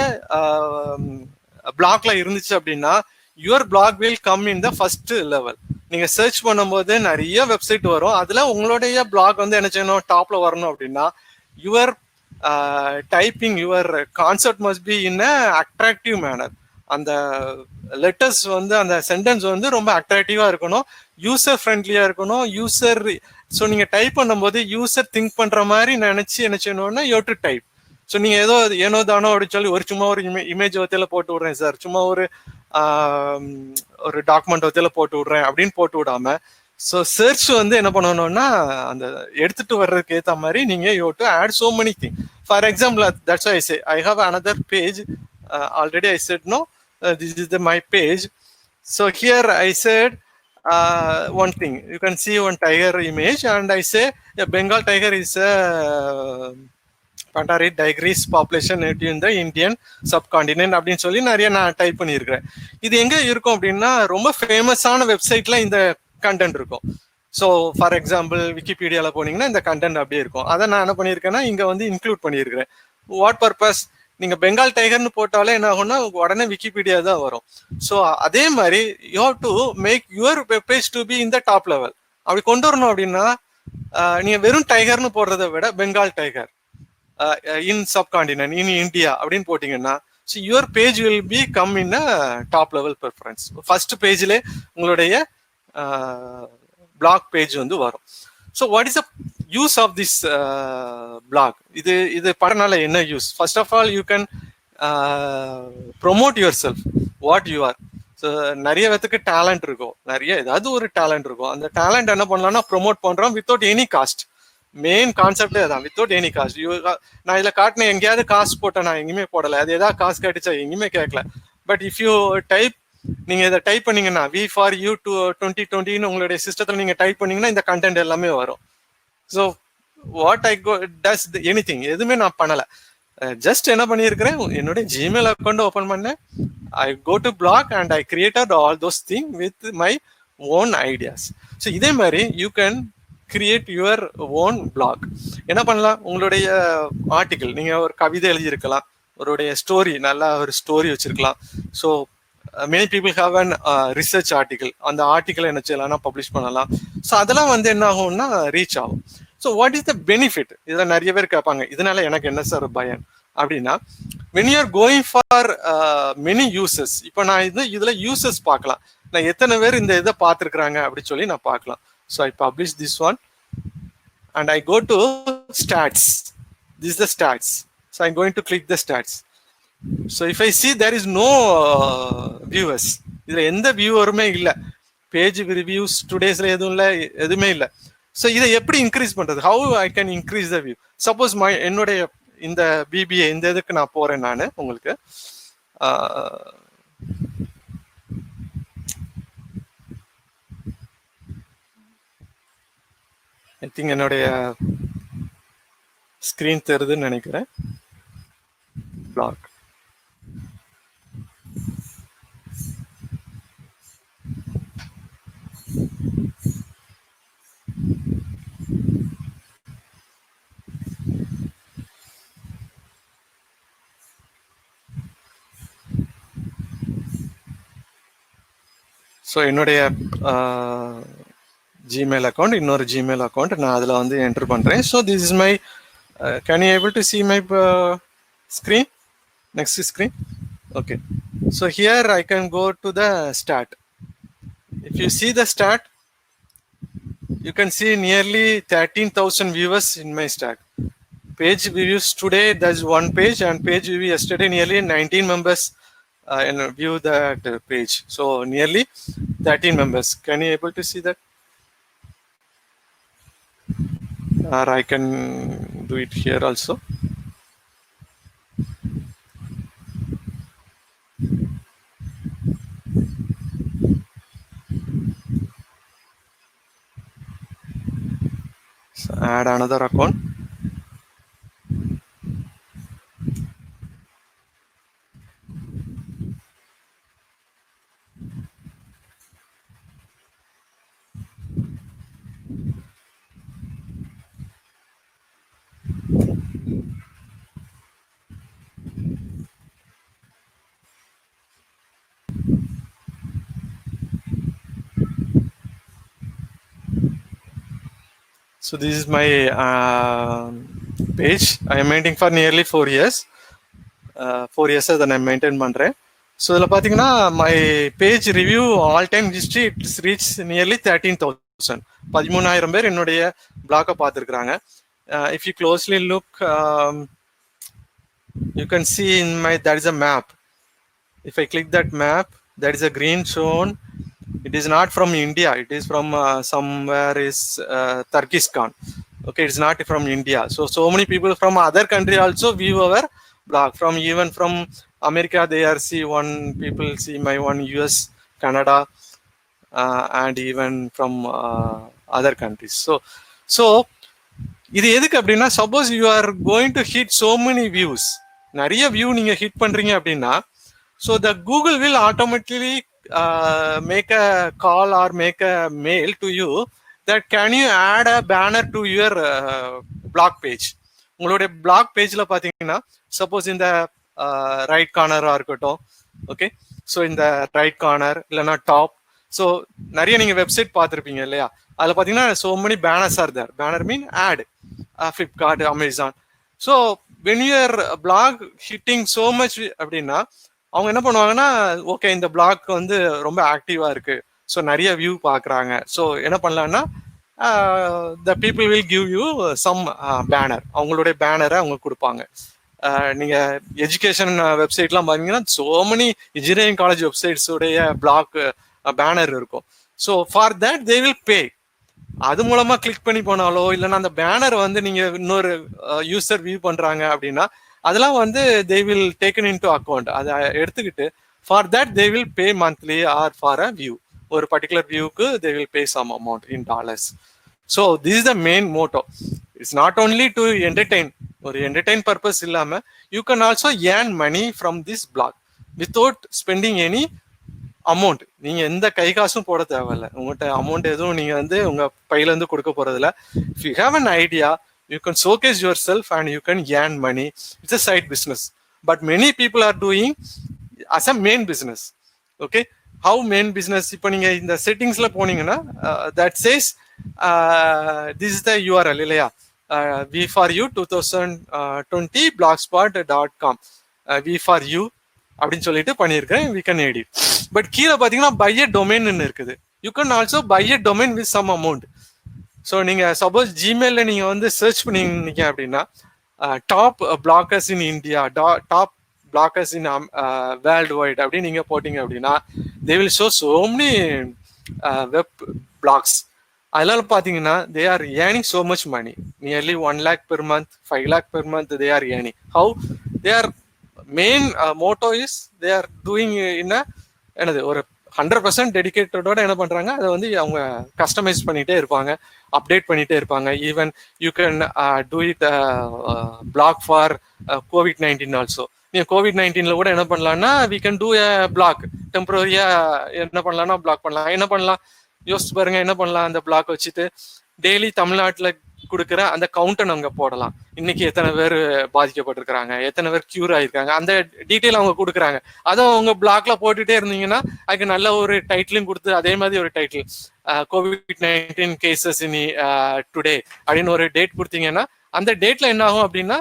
பிளாக்ல இருந்துச்சு அப்படின்னா your blog will come in the first level. நீங்க சர்ச் பண்ணும்போது நிறைய வெப்சைட் வரும், அதுல உங்களுடைய பிளாக் வந்து என்ன செய்யணும் டாப்ல வரணும் அப்படின்னா your typing your concept must be in a attractive manner. அந்த லெட்டர்ஸ் வந்து அந்த சென்டென்ஸ் வந்து ரொம்ப அட்ராக்டிவா இருக்கணும், யூசர் ஃப்ரெண்ட்லியா இருக்கணும். யூசர் ஸோ நீங்க டைப் பண்ணும்போது யூசர் திங்க் பண்ற மாதிரி நினைச்சு என்ன செய்யணும்னா யூ டு டைப். ஸோ நீங்க ஏனோ தானோ அப்படின்னு சொல்லி சும்மா ஒரு இமேஜ் வத்தியில போட்டு விடுறேன் சார், சும்மா ஒரு டாக்குமெண்ட் வத்தியில போட்டு விடுறேன் அப்படின்னு போட்டு விடாம ஸோ சர்ச் வந்து என்ன பண்ணணும்னா அந்த எடுத்துட்டு வர்றதுக்கு ஏற்ற மாதிரி நீங்க you to add so many thing. For example that's I say I have another page already I set no this is my page. So here I said one thing, you can see one tiger image and I say a Bengal tiger is a Pantarid tigris population in the Indian subcontinent அப்படின்னு சொல்லி நிறைய நான் type பண்ணியிருக்கிறேன். இது எங்க இருக்கும் அப்படின்னா ரொம்ப ஃபேமஸான வெப்சைட்ல இந்த கண்டென்ட் இருக்கும். ஸோ ஃபார் எக்ஸாம்பிள் விக்கிபீடியாவில் போனீங்கன்னா இந்த கண்டென்ட் அப்படியே இருக்கும். அதை நான் என்ன பண்ணியிருக்கேன்னா இங்கே வந்து இன்க்ளூட் பண்ணியிருக்கிறேன். What purpose? நீங்க பெங்கால் டைகர்னு போட்டாலே என்ன ஆகும்னா உடனே விக்கிபீடியா தான் வரும். ஸோ அதே மாதிரி you have to make your web page to be in the top level. அப்படி கொண்டு வரணும் அப்படின்னா நீங்க வெறும் டைகர்னு போடுறதை விட Bengal tiger in subcontinent in India அப்படின்னு போட்டீங்கன்னா so your page will become in a top level preference. First பேஜ்ல உங்களுடைய பிளாக் பேஜ் வந்து வரும். So what is the use of this blog? இது படனால என்ன use? First of all you can promote your self what you are. So நிறைய பேத்துக்கு talent இருக்கும், நிறைய ஏதாவது ஒரு டேலண்ட் இருக்கும். அந்த டேலண்ட் என்ன பண்ணலாம்னா ப்ரொமோட் பண்றோம் வித்தவுட் எனி காஸ்ட். மெயின் கான்செப்டே அதான், வித்தவுட் எனி காஸ்ட். நான் இதில் காட்டினேன் எங்கேயாவது காசு போட்டேன், நான் எங்கேயுமே போடலை. அது ஏதாவது காசு கேட்டுச்சா எங்கேயுமே கேட்கல. பட் இஃப் யூ டைப், நீங்க இதை டைப் பண்ணீங்கன்னா வி ஃபார் யூ 2020 உங்களுடைய சிஸ்டத்தில் நீங்க டைப் பண்ணீங்கன்னா இந்த கண்டென்ட் எல்லாமே வரும். So what I go does anything, எதுவுமே நான் பண்ணலை. ஜஸ்ட் என்ன பண்ணியிருக்கிறேன், என்னுடைய ஜிமெயில் அக்கௌண்ட் ஓப்பன் பண்ணேன், I go to blog and I created all those thing with my own ideas. So இதே மாதிரி you can create your own blog. என்ன பண்ணலாம், உங்களுடைய ஆர்டிகிள், நீங்க ஒரு கவிதை எழுதியிருக்கலாம், ஒருடைய ஸ்டோரி, நல்லா ஒரு ஸ்டோரி வச்சிருக்கலாம். So many people have an research article, அந்த ஆர்டிகிள் என்ன செய்யலாம்னா பப்ளிஷ் பண்ணலாம். ஸோ அதெல்லாம் வந்து என்ன ஆகும்னா ரீச் ஆகும். So what is the benefit? இதில் நிறைய பேர் கேட்பாங்க, இதனால எனக்கு என்ன சார் பயன் அப்படின்னா, when you are going for many users. இப்போ நான் இதுல யூசர்ஸ் பார்க்கலாம், நான் எத்தனை பேர் இந்த இதை பார்த்துருக்குறாங்க அப்படின்னு சொல்லி நான் பார்க்கலாம். So I publish this one and I go to stats. This is the stats. So I'm going to click the stats. So if I see there is no viewers, இதுல எந்த வியூவருமே இல்லை, பேஜ் ரிவ்யூஸ் டுடேஸ்ல எதுவும் இல்லை, எதுவுமே இல்லை. So இதை எப்படி increase பண்றது? How I can increase the view? Suppose என்னுடைய இந்த பிபிஏ இந்த இதுக்கு நான் போறேன், நான் உங்களுக்கு ஐ திங்க் என்னுடைய ஸ்கிரீன் தெரியுதுன்னு நினைக்கிறேன். பிளாக் ஸோ என்னுடைய ஜிமெயில் அக்கௌண்ட், இன்னொரு ஜிமெயில் அக்கௌண்ட் நான் அதில் வந்து என்டர் பண்ணுறேன். So this is my, can you able to see my screen, next screen? Okay, so here I can go to the start. If you see the start, you can see nearly 13,000 viewers in my stack. Page views today, there's one page, and page view yesterday, nearly 19 members view that page. So nearly 13 members. Can you able to see that? Or I can do it here also. So add another account. So this is my page. I am maintaining for nearly 4 years. 4 years அதை நான் maintain பண்ணுறேன். So இதில் பார்த்தீங்கன்னா my page review all time history it's reach nearly 13,000. 13,000 பேர் என்னுடைய பிளாக்கை பார்த்துருக்குறாங்க. If you closely look, you can see in my, that is a map. If I click that map, that is a green zone. It is not from India. It is from somewhere is Turkistan. Okay, it's not from India. So many people from other country also view our blog. From even from America, they are see one people see my one US, Canada, and even from other countries. So இது எதுக்கு அப்படின்னா, suppose you are going to hit so many views, நிறைய view நீங்க hit பண்றீங்க அப்படின்னா, so the Google will automatically make a call or make a mail to you that can you add a banner to your blog page. உங்களுடைய blog பேஜ்ல பாத்தீங்கன்னா, suppose இந்த right கார்னரா இருக்கட்டும், ஓகே, ஸோ இந்த ரைட் கார்னர் இல்லைன்னா top, so நிறைய நீங்க வெப்சைட் பார்த்துருப்பீங்க இல்லையா, அதில் பார்த்தீங்கன்னா so many banners are there. Banner mean ad, Flipkart, Amazon. So when your blog hitting so much அப்படின்னா, அவங்க என்ன பண்ணுவாங்கன்னா, ஓகே இந்த பிளாக் வந்து ரொம்ப ஆக்டிவா இருக்கு, ஸோ நிறைய வியூ பார்க்குறாங்க, ஸோ என்ன பண்ணலான்னா the people will give you some banner, அவங்களுடைய பேனரை அவங்க கொடுப்பாங்க. நீங்க எஜுகேஷன் வெப்சைட்லாம் பார்த்தீங்கன்னா so many engineering college websites உடைய பிளாக் பேனர் இருக்கும். So for that they will பே. அது மூலமா கிளிக் பண்ணி போனாலோ இல்லைன்னா அந்த பேனர் வந்து நீங்க இன்னொரு யூசர் வியூ பண்றாங்க அப்படின்னா, அதெல்லாம் வந்து they will taken into account. அதை எடுத்துக்கிட்டு for that they will pay monthly or for a view. ஒரு பர்டிகுலர் வியூக்கு they will pay some amount in dollars. So this is the main motto. It's not only to entertain, ஒரு entertain purpose இல்லாம you can also earn money from this blog without spending any amount. நீங்க எந்த கை காசும் போட தேவையில்ல, உங்கள்கிட்ட amount எதுவும் நீங்க வந்து உங்க பையில இருந்து கொடுக்க போறதில்ல. If you have an idea, you can showcase your self and you can earn money. It's a side business, but many people are doing as a main business. Okay, how main business? இப்போ நீங்க இந்த செட்டிங்ஸ்ல போனீங்கன்னா that says this is the URL இல்லையா, V for U 2020 blogspot.com V for U அப்படின்னு சொல்லிட்டு பண்ணியிருக்கேன். We can edit. But கீழே பார்த்தீங்கன்னா பை எ டொமைன் இருக்குது. You can also buy a domain with some amount. So நீங்க சப்போஸ் ஜிமெயிலில் நீங்க வந்து சர்ச் பண்ணீங்க அப்படின்னா, top bloggers in India, top bloggers in worldwide அப்படின்னு நீங்க போட்டீங்க அப்படின்னா, they will show so many web blogs. அதனால பார்த்தீங்கன்னா they are earning so much money, nearly 1 lakh per month, 5 lakh per month they are earning. How they are main motto is they are doing in a என்னது ஒரு 100% டெடிகேட்டடோட என்ன பண்றாங்க, அதை வந்து அவங்க customise பண்ணிட்டே இருப்பாங்க, அப்டேட் பண்ணிட்டே இருப்பாங்க. Even you can do it blog for COVID-19 also. நீங்க COVID-19ல கூட என்ன பண்ணலாம்னா, we can do a blog டெம்பரரியா. என்ன பண்ணலாம்னா பிளாக் பண்ணலாம். என்ன பண்ணலாம் யோசிச்சு பாருங்க, என்ன பண்ணலாம், அந்த பிளாக் வச்சுட்டு டெய்லி தமிழ்நாட்டில் கொடுக்குற அந்த கவுண்டன் அங்கே போடலாம். இன்னைக்கு எத்தனை பேர் பாதிக்கப்பட்டிருக்கிறாங்க, எத்தனை பேர் கியூர் ஆயிருக்காங்க, அந்த டீட்டெயில் அவங்க கொடுக்குறாங்க. அதை அவங்க பிளாக்ல போட்டுட்டே இருந்தீங்கன்னா அதுக்கு நல்ல ஒரு டைட்டிலும் கொடுத்து, அதே மாதிரி ஒரு டைட்டில் COVID-19 கேசஸ் இனி டுடே அப்படின்னு ஒரு டேட் கொடுத்தீங்கன்னா, அந்த டேட்ல என்ன ஆகும் அப்படின்னா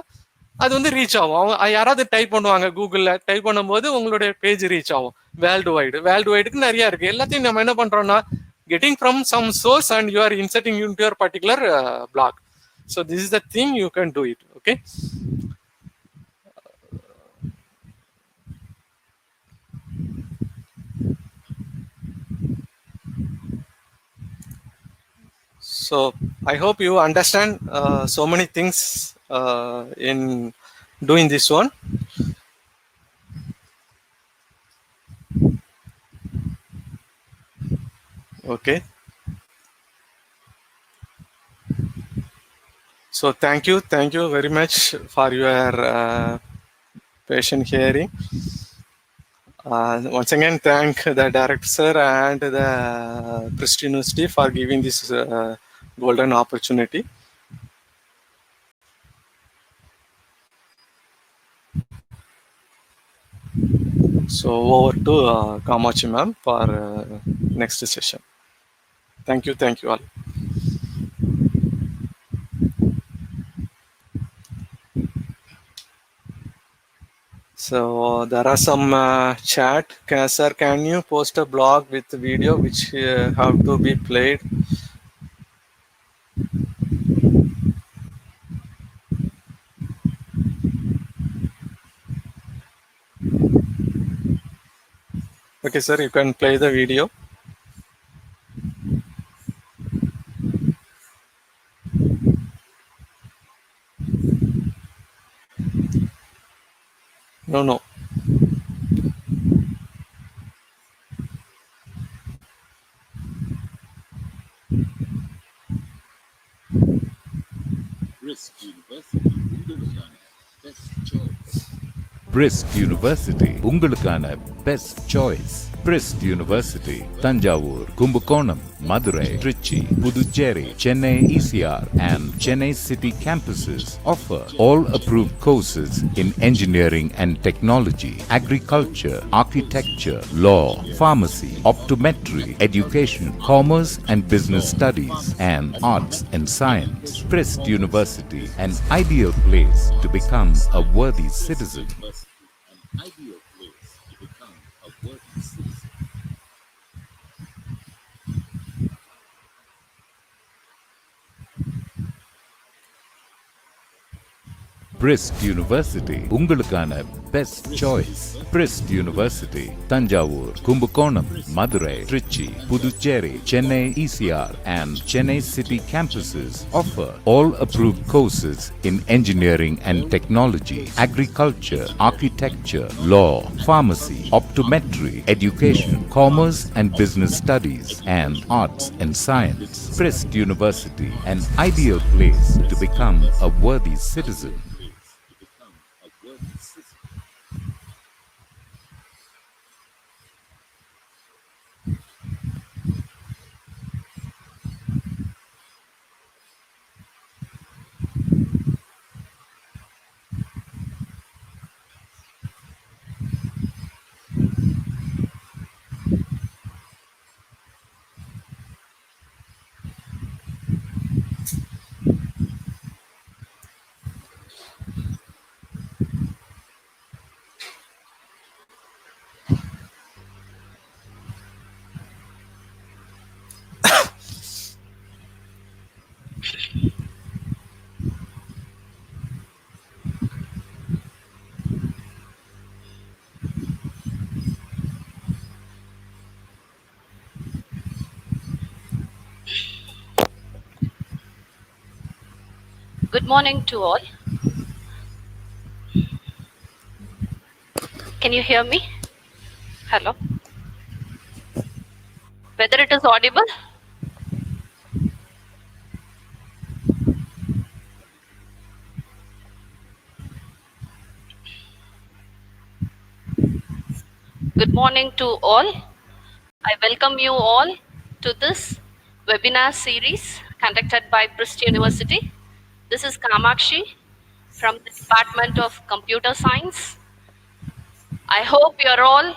அது வந்து ரீச் ஆகும். அவங்க யாராவது டைப் பண்ணுவாங்க, கூகுளில் டைப் பண்ணும்போது உங்களுடைய பேஜ் ரீச் ஆகும். வேர்ல்டு வைடுக்கு நிறைய இருக்கு. எல்லாத்தையும் நம்ம என்ன பண்றோம்னா getting from some source and you are inserting into your particular block. So this is the thing you can do it. Okay. So I hope you understand so many things in doing this one. Okay. So thank you very much for your patient hearing. Once again, thank the director sir and the Prist University for giving this golden opportunity. So over to Kamachi ma'am for next session. Thank you all. So there are some chat. Sir, can you post a blog with video which have to be played? Okay, sir, you can play the video. No. Brist University, உங்களுக்கான best choice. Brist University, Tanjavur, Kumbakonam, Madurai, Trichy, Puducherry, Chennai ECR and Chennai City campuses offer all approved courses in engineering and technology, agriculture, architecture, law, pharmacy, optometry, education, commerce and business studies, and arts and science. Brist University, an ideal place to become a worthy citizen. Brist University, உங்களுக்கான best choice. Brist University, Tanjavur, Kumbakonam, Madurai, Trichy, Puducherry, Chennai ECR and Chennai City campuses offer all approved courses in engineering and technology, agriculture, architecture, law, pharmacy, optometry, education, commerce and business studies, and arts and science. Brist University, an ideal place to become a worthy citizen. Good morning to all. Can you hear me? Hello. Whether it is audible? Good morning to all. I welcome you all to this webinar series conducted by Brist University. This is Kamakshi from the Department of Computer Science. I hope you're all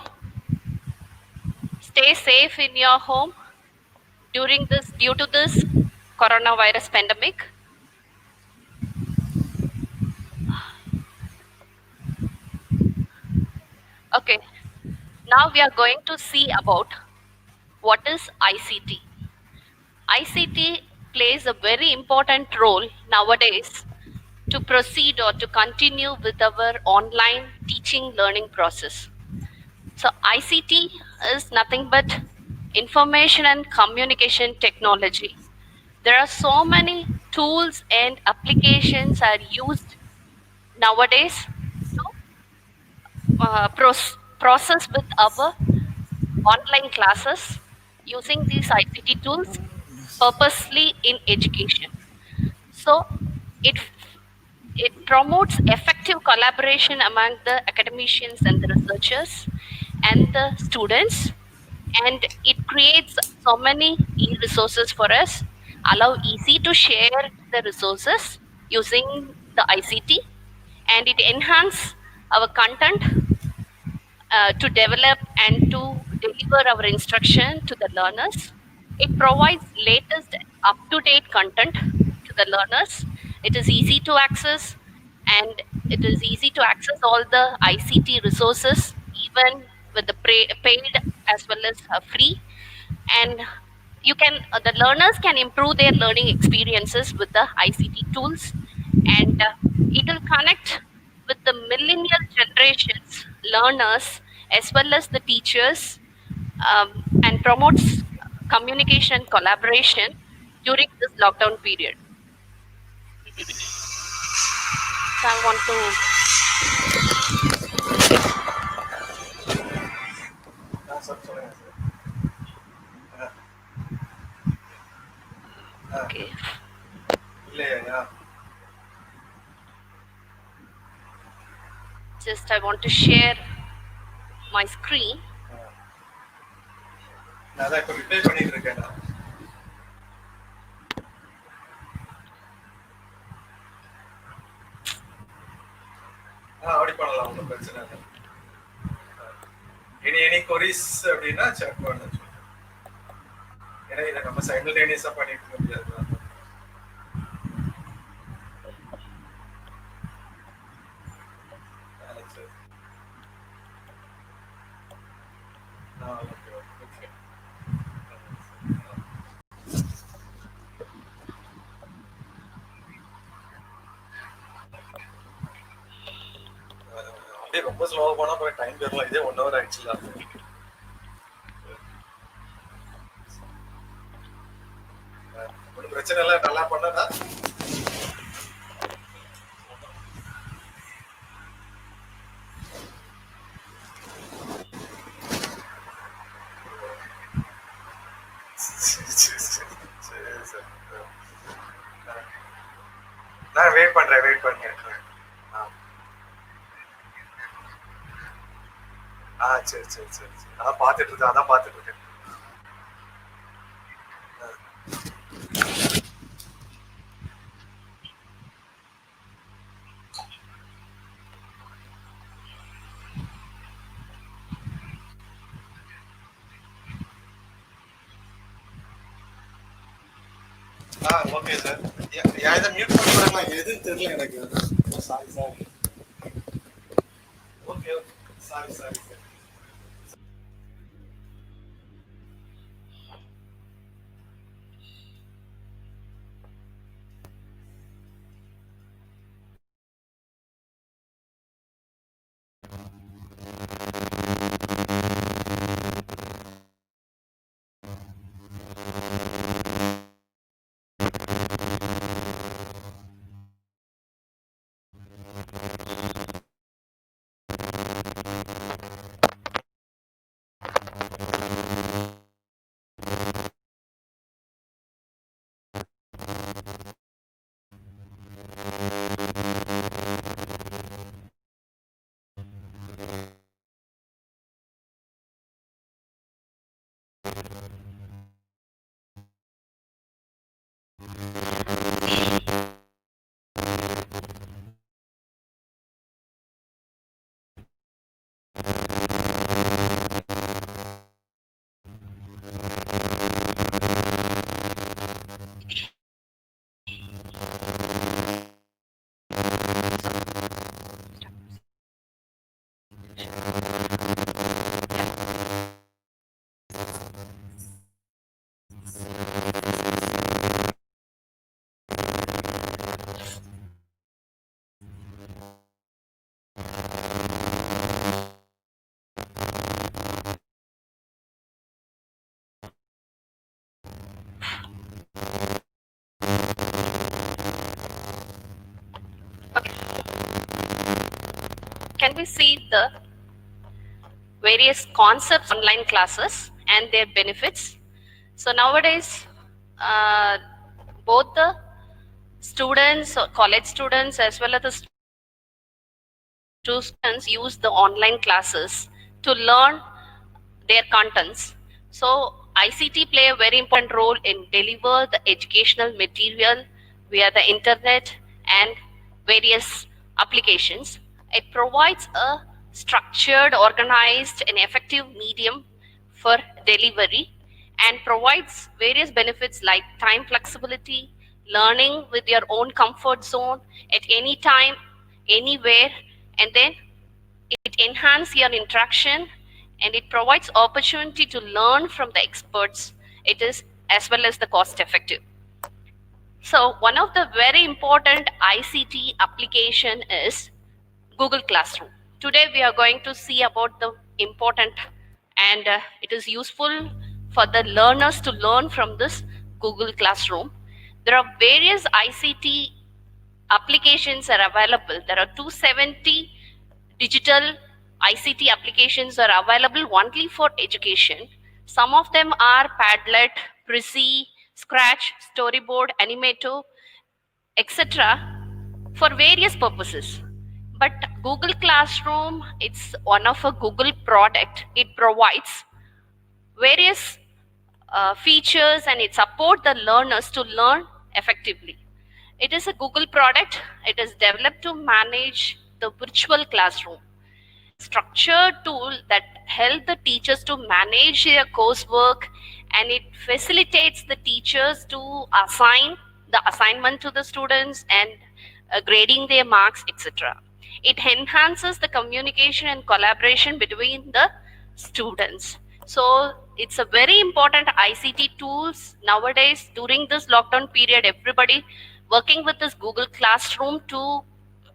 stay safe in your home due to this coronavirus pandemic. Okay, now we are going to see about what is ICT. ICT plays a very important role nowadays to proceed or to continue with our online teaching learning process. So, ICT is nothing but information and communication technology. There are so many tools and applications are used nowadays to process with our online classes using these ICT tools purposely in education. So it it promotes effective collaboration among the academicians and the researchers and the students, and it creates so many e-resources for us, allow easy to share the resources using the ICT, and it enhance our content to develop and to deliver our instruction to the learners. It provides latest up-to-date content to the learners. It is easy to access, and it is easy to access all the ICT resources, even with the paid as well as free. And the learners can improve their learning experiences with the ICT tools, and it will connect with the millennial generations learners as well as the teachers, and promotes communication and collaboration during this lockdown period. So I want to okay, just I want to share my screen. நான் இப்போ reply பண்ணிட்டு இருக்கேன். அப்படி பண்ணலாம், ஒன்றும் பிரச்சனை இல்லை. Any கொரிஸ் அப்படின்னா செக் பண்ண, ஏன்னா இதை நம்ம சைமல்டேனியஸா பண்ணிட்டு இருக்க முடியாது. அப்படியே ரொம்ப ஸ்லோவா போனா போய் டைம் தெரியல. இதே 1 hour ஆயிடுச்சுல. ஒரு பிரச்சனை இல்லை, நல்லா பண்ணதா. நான் வெயிட் பண்றேன். சரி. அதான் பார்த்துட்டு இருக்கேன். Okay sir. இதை மியூட் பண்ணுறாங்களா? எதுன்னு தெரியல எனக்கு. Sorry. Okay. Sorry sir. can we see the various concepts online classes and their benefits. So nowadays, both the students, college students, as well as the students use the online classes to learn their contents. So ICT play a very important role in deliver the educational material via the internet and various applications. It provides a structured, organized, and effective medium for delivery and provides various benefits like time flexibility, learning with your own comfort zone at any time, anywhere, and then it enhances your interaction and it provides opportunity to learn from the experts. It is as well as the cost effective. So one of the very important ICT application is Google Classroom. Today we are going to see about the important and it is useful for the learners to learn from this Google Classroom. There are various ICT applications are available. There are 270 digital ICT applications are available only for education. Some of them are Padlet, Prezi, Scratch, Storyboard, Animator, etc. for various purposes. But Google Classroom, it's one of a Google product. It provides various features and it supports the learners to learn effectively. It is a Google product. It is developed to manage the virtual classroom. Structured tool that help the teachers to manage their coursework and it facilitates the teachers to assign the assignment to the students and grading their marks, etc. It enhances the communication and collaboration between the students. So it's a very important ICT tools nowadays. During this lockdown period, everybody working with this Google Classroom to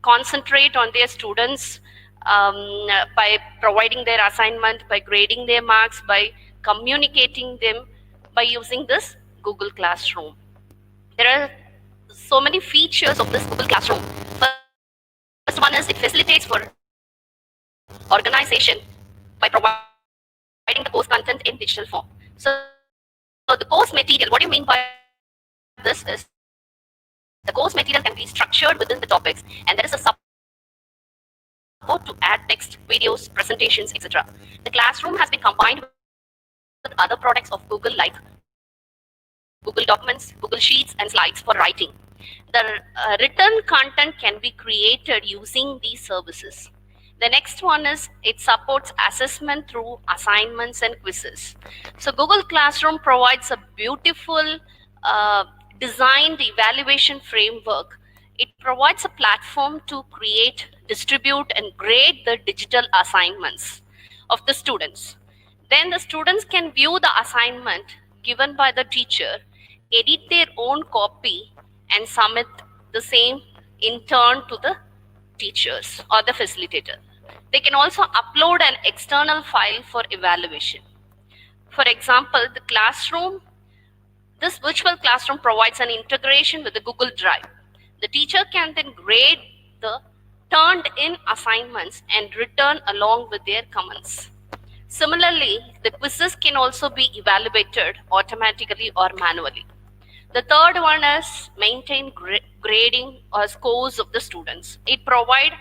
concentrate on their students by providing their assignment, by grading their marks, by communicating them by using this Google Classroom. There are so many features of this Google Classroom. First one is it facilitates for organization by providing the course content in digital form. So the course material, what do you mean by this is the course material can be structured within the topics and there is a support to add text, videos, presentations, etc. The classroom has been combined with other products of Google like Google Documents, Google Sheets, and Slides for writing. The written content can be created using these services. The next one is it supports assessment through assignments and quizzes. So Google Classroom provides a beautiful designed evaluation framework. It provides a platform to create, distribute, and grade the digital assignments of the students. Then the students can view the assignment given by the teacher, edit their own copy, and submit the same in turn to the teachers or the facilitator. They can also upload an external file for evaluation. For example, the classroom, this virtual classroom provides an integration with the Google Drive. The teacher can then grade the turned in assignments and return along with their comments. Similarly, the quizzes can also be evaluated automatically or manually. The third one is maintain grading or scores of the students. It provides,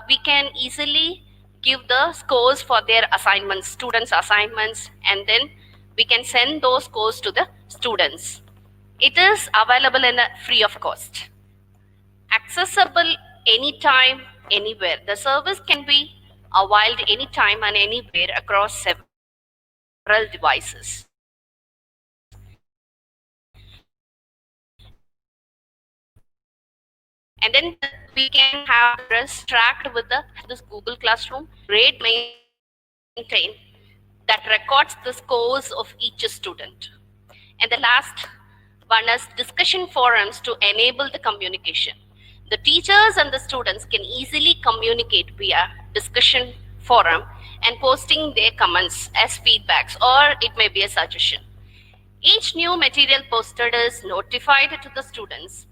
we can easily give the scores for their assignments, students' assignments, and then we can send those scores to the students. It is available in a free of cost. Accessible anytime, anywhere. The service can be availed anytime and anywhere across several devices. And then we can have this tracked with this Google Classroom, grade maintain that records the scores of each student. And the last one is discussion forums to enable the communication. The teachers and the students can easily communicate via discussion forum and posting their comments as feedbacks, or it may be a suggestion. Each new material posted is notified to the students.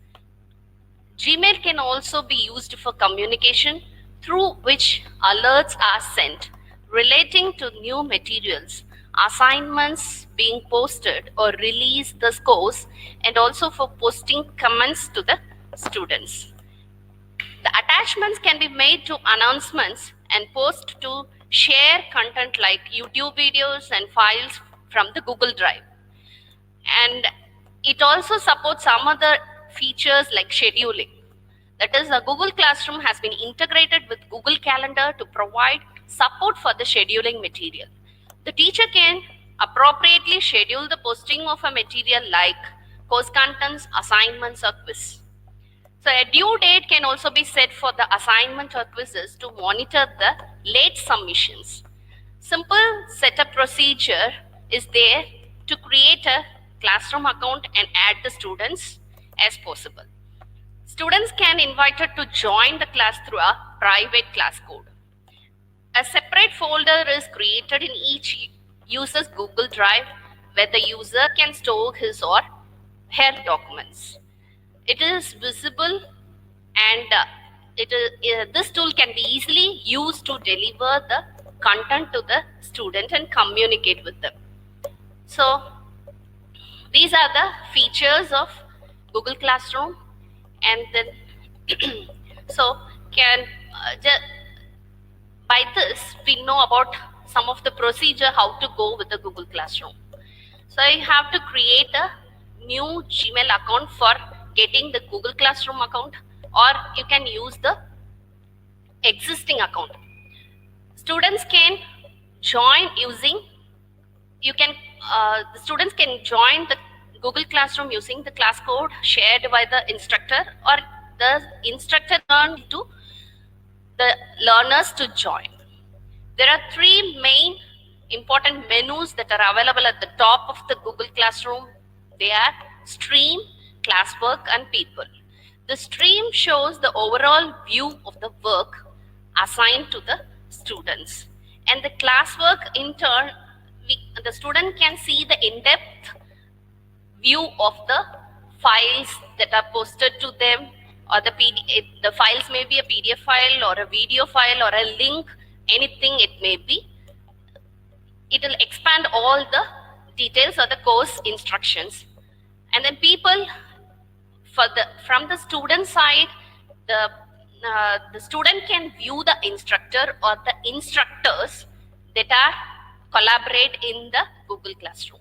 Gmail can also be used for communication through which alerts are sent relating to new materials, assignments being posted or release the scores, and also for posting comments to the students. The attachments can be made to announcements and post to share content like YouTube videos and files from the Google Drive. And it also supports some other features like scheduling. That is, the Google Classroom has been integrated with Google Calendar to provide support for the scheduling material. The teacher can appropriately schedule the posting of a material like course contents, assignments, or quiz. So a due date can also be set for the assignment or quizzes to monitor the late submissions. Simple setup procedure is there to create a classroom account and add the students as possible. Students can invited to join the class through a private class code. A separate folder is created in each user's Google Drive where the user can store his or her documents. It is visible, and this tool can be easily used to deliver the content to the student and communicate with them. So these are the features of Google Classroom, and then by this we know about some of the procedure how to go with the Google Classroom. So I have to create a new Gmail account for getting the Google Classroom account, or you can use the existing account. Students can join using, the students can join the Google Classroom using the class code shared by the instructor, or the instructor learn to the learners to join. There are three main important menus that are available at the top of the Google Classroom. They are Stream, Classwork, and People. The Stream shows the overall view of the work assigned to the students. And the Classwork, in turn, the student can see the in-depth view of the files that are posted to them, or the files may be a PDF file or a video file or a link, anything it may be. It will expand all the details or the course instructions. And then People, from the student side, the student can view the instructor or the instructors that are collaborate in the Google Classroom.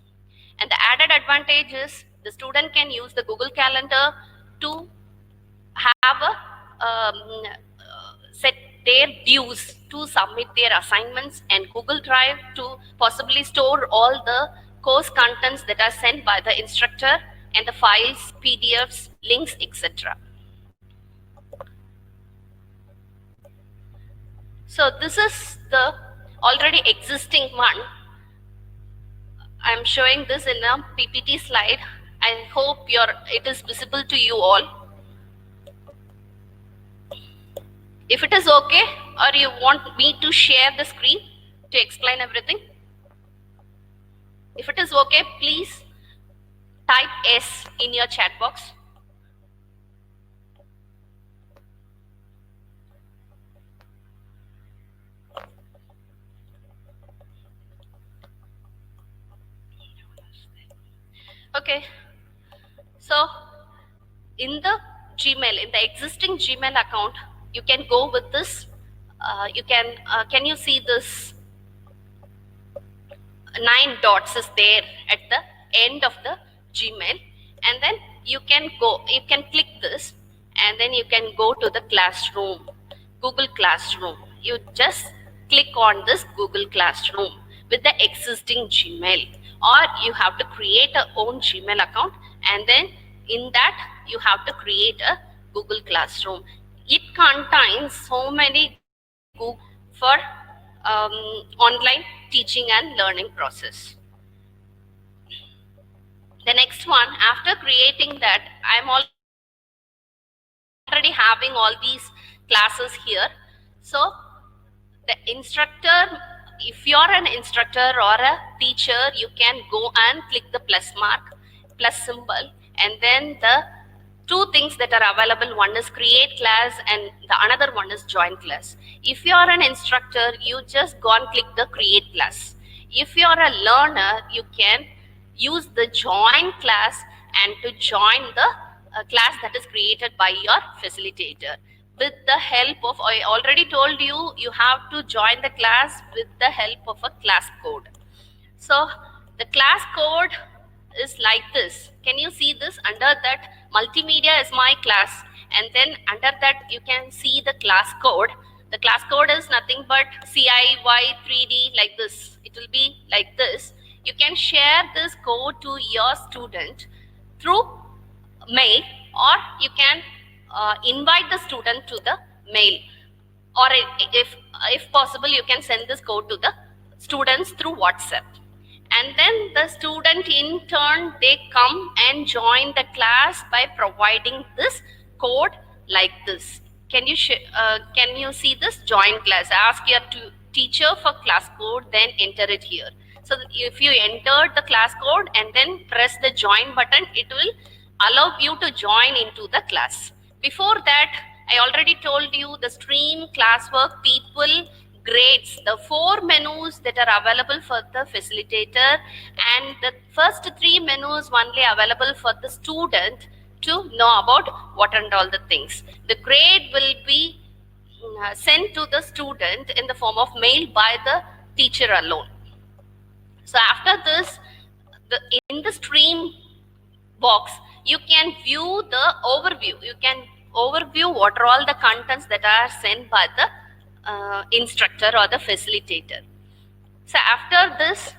And the added advantage is the student can use the Google Calendar to have set their dues to submit their assignments, and Google Drive to possibly store all the course contents that are sent by the instructor, and the files, PDFs, links, etc. So this is the already existing one. I'm showing this in a PPT slide. I hope it is visible to you all. If it is okay, or you want me to share the screen to explain everything? If it is okay, please type S in your chat box. Okay, so in the Gmail, in the existing Gmail account, you can go with this. Can you see this 9 dots is there at the end of the Gmail, and then you can click this, and then you can go to the classroom, Google Classroom. You just click on this Google Classroom with the existing Gmail, or you have to create a own Gmail account, and then in that you have to create a Google Classroom. It contains so many for online teaching and learning process. The next one, after creating that, I'm already having all these classes here. So the instructor, if you're an instructor or a teacher, you can go and click the plus symbol, and then the two things that are available. One is create class and the another one is join class. If you are an instructor, you just go and click the create class. If you are a learner, you can use the join class and to join the class that is created by your facilitator. With the help of, I already told you, you have to join the class with the help of a class code. So the class code is like this. Can you see this? Under that, multimedia is my class, and then under that you can see the class code. The class code is nothing but CIY3D, like this. It will be like this. You can share this code to your student through mail, or you can invite the student to the mail, or if possible you can send this code to the students through WhatsApp. And then the student in turn, they come and join the class by providing this code like this. Can you see this? Join class. Ask your teacher for class code, then enter it here. So if you enter the class code and then press the join button, it will allow you to join into the class. Before that, I already told you the stream, classwork, people, grades, the 4 menus that are available for the facilitator, and the first 3 menus only available for the student to know about what and all the things. The grade will be sent to the student in the form of mail by the teacher alone. So after this, in the stream box, you can view the overview. You can overview what are all the contents that are sent by the instructor or the facilitator. So after this,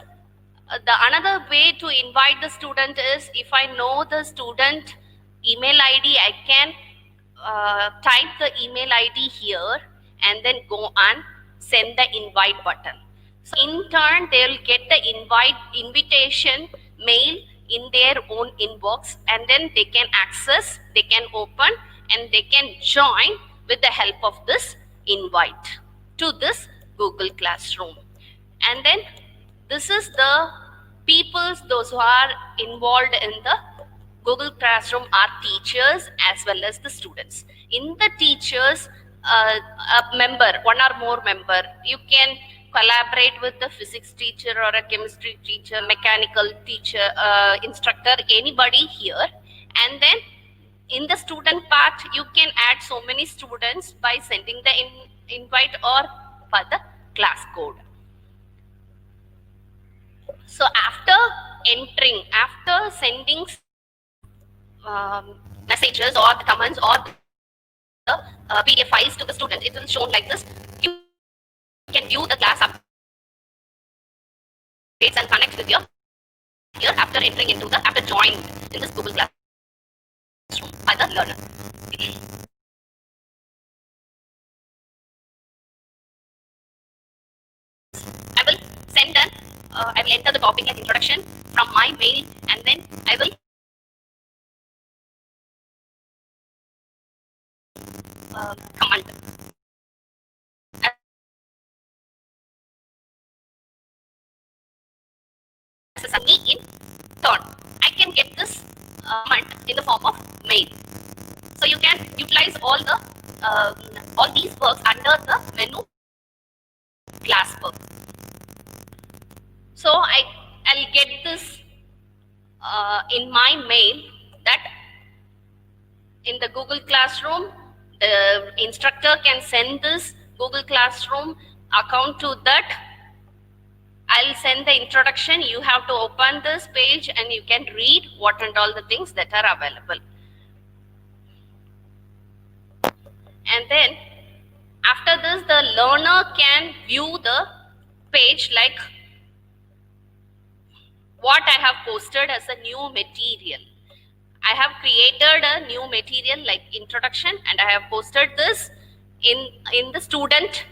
the another way to invite the student is, if I know the student email ID, I can type the email ID here and then go and send the invite button. So in turn, they will get the invitation mail in their own inbox, and then they can access, they can open, and they can join with the help of this invite to this Google Classroom. And then this is the peoples, those who are involved in the Google Classroom are teachers as well as the students. In the teachers, a member, one or more member, you can collaborate with the physics teacher or a chemistry teacher, mechanical teacher, instructor, anybody here. And then in the student part, you can add so many students by sending the invite or for the class code. So after entering, after sending messages or the comments or the PDF files to the student, it will show like this. You can view the class updates and connect with your here after entering into the, after joining in this Google Classroom by the learner. I will send an, I will enter the topic as introduction from my mail, and then I will command. Me in turn, I can get this command in the form of mail. So you can utilize all these works under the menu class work. So I'll get this in my mail, that in the Google Classroom, the instructor can send this Google Classroom account to that. I'll send the introduction. You have to open this page and you can read what and all the things that are available. And then after this, the learner can view the page like what I have posted as a new material. I have created a new material like introduction, and I have posted this in the student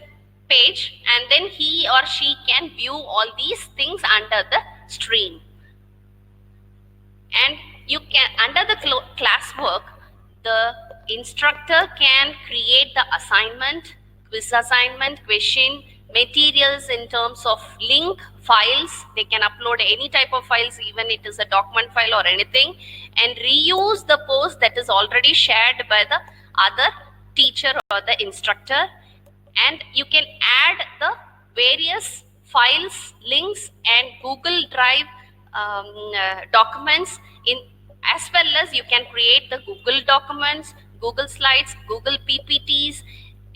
page, and then he or she can view all these things under the stream. And you can, under the classwork, the instructor can create the assignment, quiz assignment, question, materials in terms of link, files. They can upload any type of files, even it is a document file or anything, and reuse the post that is is already shared by the other teacher or the instructor, and you can add the various files, links, and Google Drive documents in, as well as you can create the Google documents, Google Slides, Google PPTs,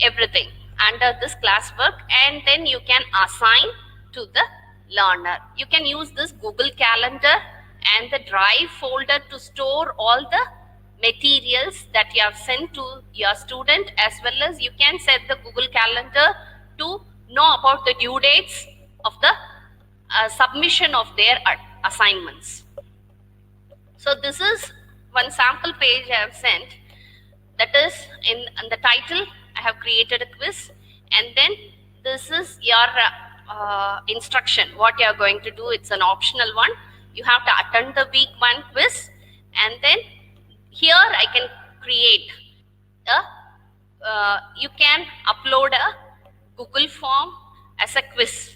everything under this classwork, and then you can assign to the learner. You can use this Google Calendar and the Drive folder to store all the materials that you have sent to your student, as well as you can set the Google Calendar to know about the due dates of the submission of their assignments. So this is one sample page I have sent. That is in the title, I have created a quiz, and then this is your instruction, what you are going to do. It's an optional one. You have to attend the week 1 quiz, and then here I can create you can upload a Google form as a quiz,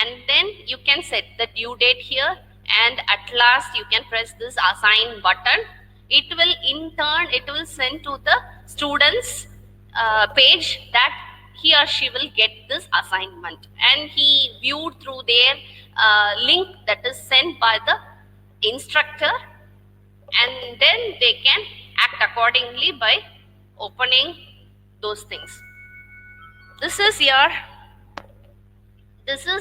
and then you can set the due date here, and at last you can press this assign button. It will in turn, it will send to the student's page that he or she will get this assignment, and he viewed through their link that is sent by the instructor, and then they can act accordingly by opening those things. This is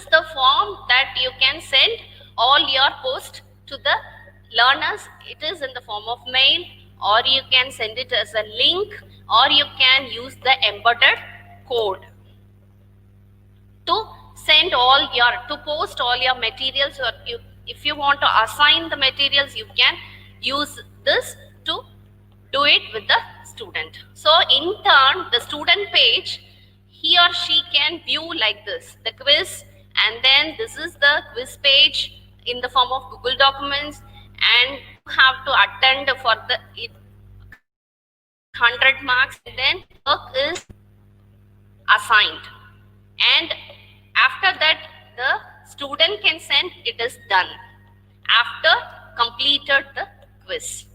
the form that you can send all your posts to the learners. It is in the form of mail, or you can send it as a link, or you can use the embedded code to send all your, to post all your materials, or if you want to assign the materials, you can use this to do it with the student. So in turn, the student page, he or she can view like this, the quiz, and then this is the quiz page in the form of Google Documents, and you have to attend for the 100 marks, and then work is assigned, and after that the student can send it is done after completed the quiz.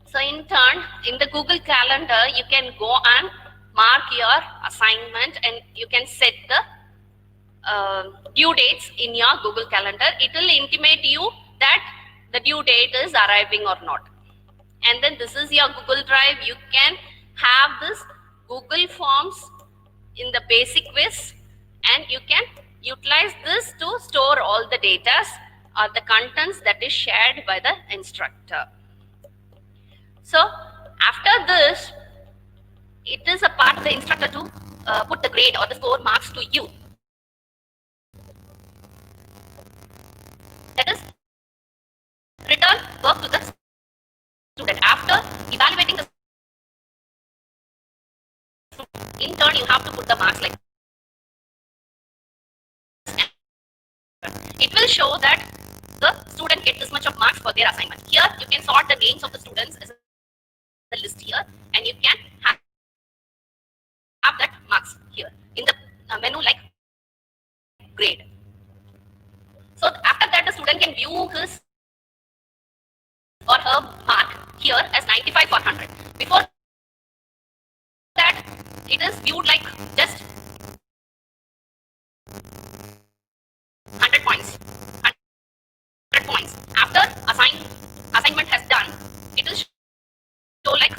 So in turn, in the Google Calendar, you can go and mark your assignment, and you can set the due dates in your Google Calendar. It will intimate you that the due date is arriving or not. And then this is your Google Drive. You can have this Google Forms in the basic quiz, and you can utilize this to store all the data or the contents that is shared by the instructor. So after this, it is a part of the instructor to put the grade or the score marks to you. That is return work to the student. After evaluating the student, in turn you have to put the marks like this. It will show that the student gets this much of marks for their assignment. Here you can sort the names of the students as a list here, and you can have that marks here in the menu like grade. So after that, the student can view his or her mark here as 95 or 100. Before that, it is viewed like just 100 points. 100 points. After assignment has done, it will show like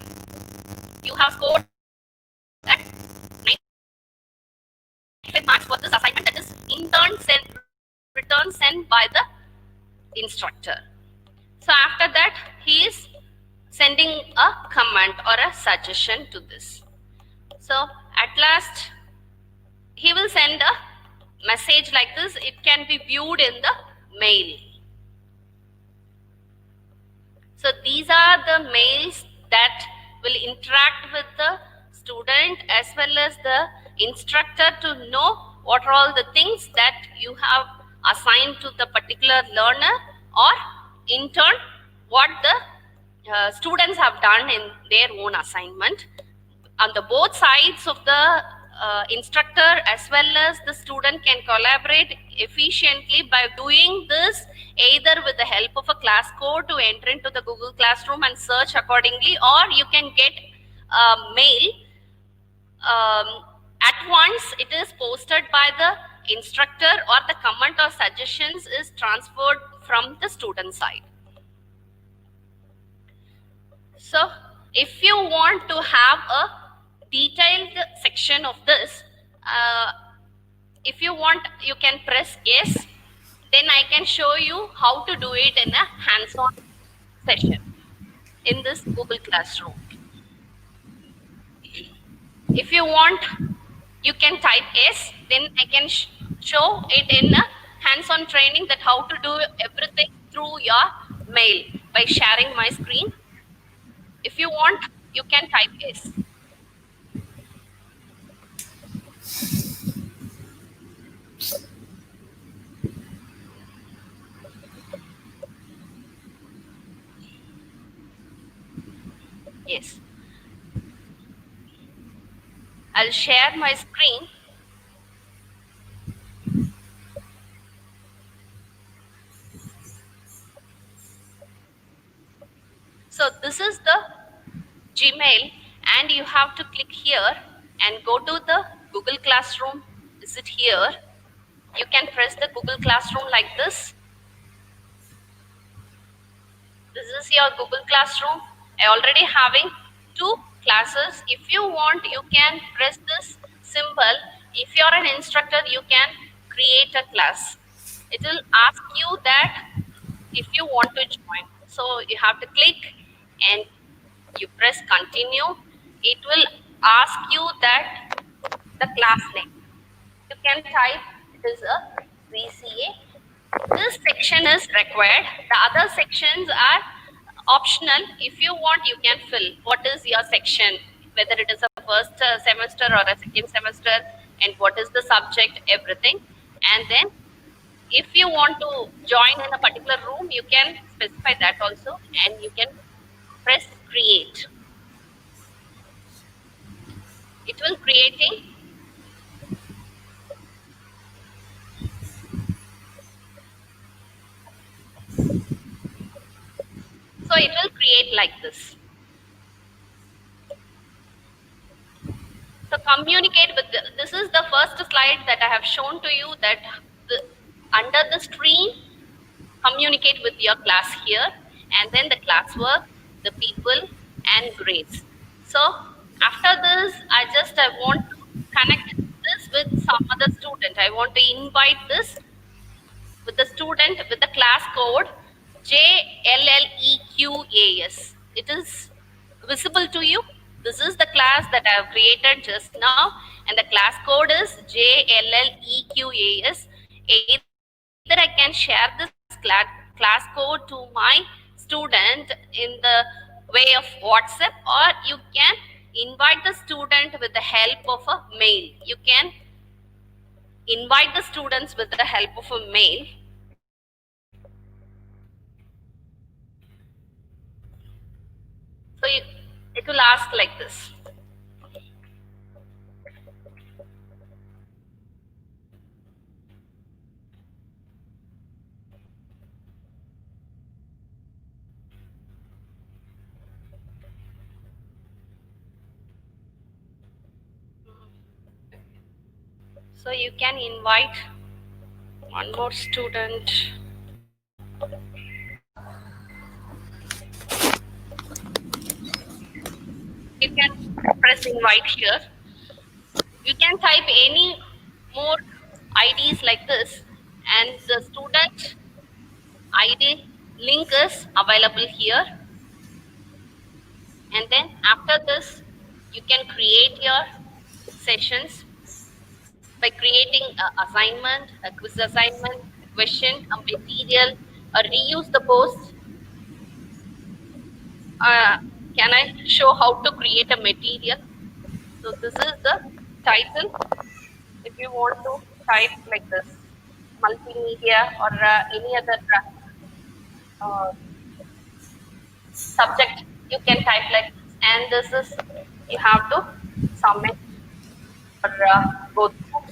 you have scored that 95 marks for this assignment, that is in turn return sent by the instructor. So after that, he is sending a comment or a suggestion to this. So at last, he will send a message like this. It can be viewed in the mail. So these are the mails that will interact with the student as well as the instructor to know what are all the things that you have assigned to the particular learner, or in turn what the students have done in their own assignment. On the both sides of the instructor as well as the student can collaborate efficiently by doing this either with the help of a class code to enter into the Google Classroom and search accordingly, or you can get a mail at once it is posted by the instructor, or the comment or suggestions is transferred from the student side. So if you want to have a detailed section of this, if you want, you can press yes. Then I can show you how to do it in a hands-on session in this Google Classroom. If you want, you can type yes, then I can show it in a hands-on training that how to do everything through your mail by sharing my screen. If you want, you can type yes. Yes. I'll share my screen. So this is the Gmail, and you have to click here and go to the Google Classroom. Is it here? You can press the Google Classroom like this. This is your Google Classroom. I already having 2 classes. If you want, you can press this symbol. If you're an instructor, you can create a class. It will ask you that if you want to join. So you have to click and you press continue. It will ask you that the class name. You can type it is a VCA. This section is required. The other sections are optional. If you want, you can fill what is your section, whether it is a first semester or a second semester, and what is the subject, everything. And then if you want to join in a particular room, you can specify that also, and you can press create. It will creating. So it will create like this. So communicate with this is the first slide that I have shown to you, that under the screen, communicate with your class here, and then the classwork, the people, and grades. So after this, I want to connect this with some other student. I want to invite this with the student with the class code JLLEQAS. It is visible to you. This is the class that I have created just now, and the class code is JLLEQAS. Either I can share this class code to my student in the way of WhatsApp, or you can invite the student with the help of a mail. You can invite the students with the help of a mail. So it will ask like this. So you can invite one more student. You can press invite here. You can type any more IDs like this, and the student ID link is available here. And then after this, you can create your sessions by creating an assignment, a quiz assignment, a question, a material, or reuse the post. Can I show how to create a material? So this is the title. If you want to type like this, multimedia or any other subject, you can type like this. And this is, you have to submit or go through.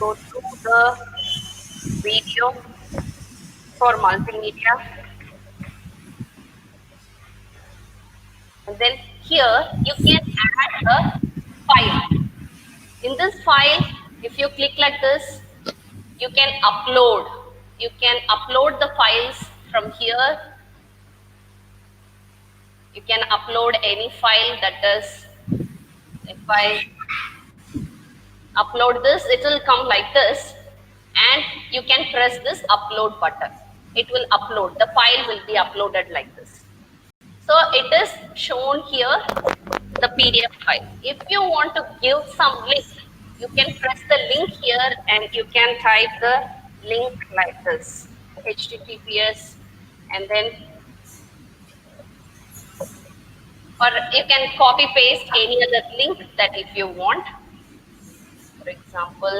go through the video for multimedia. And then here you can add a file. In this file, if you click like this, you can upload. You can upload the files from here. You can upload any file, that is, if I upload this, it will come like this, and you can press this upload button. It will upload. The file will be uploaded like this. So it is shown here, the PDF file. If you want to give some link, you can press the link here and you can type the link like this, HTTPS, and then, or you can copy paste any other link that if you want. For example,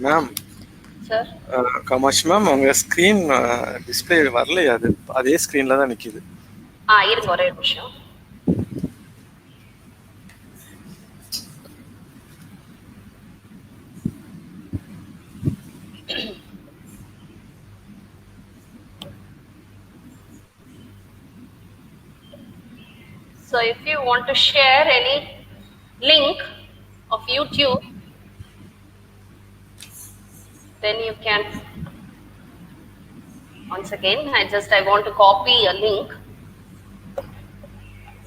ma'am sir. கமாஷ் ma'am உங்க screen display வரலையா? அது அதே ஸ்கிரீன்ல தான் நிக்குது. இருங்க ஒரே நிமிஷம். So if you want to share any link of YouTube, then you can, once again, I want to copy a link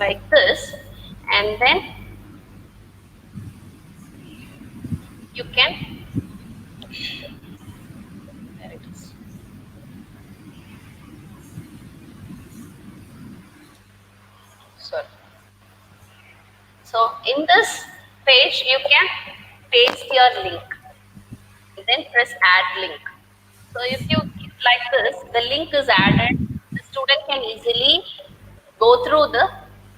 like this, and then you can, there it is. Sorry. So in this page, you can paste your link. Then press add link. So if you like this, the link is added. The student can easily go through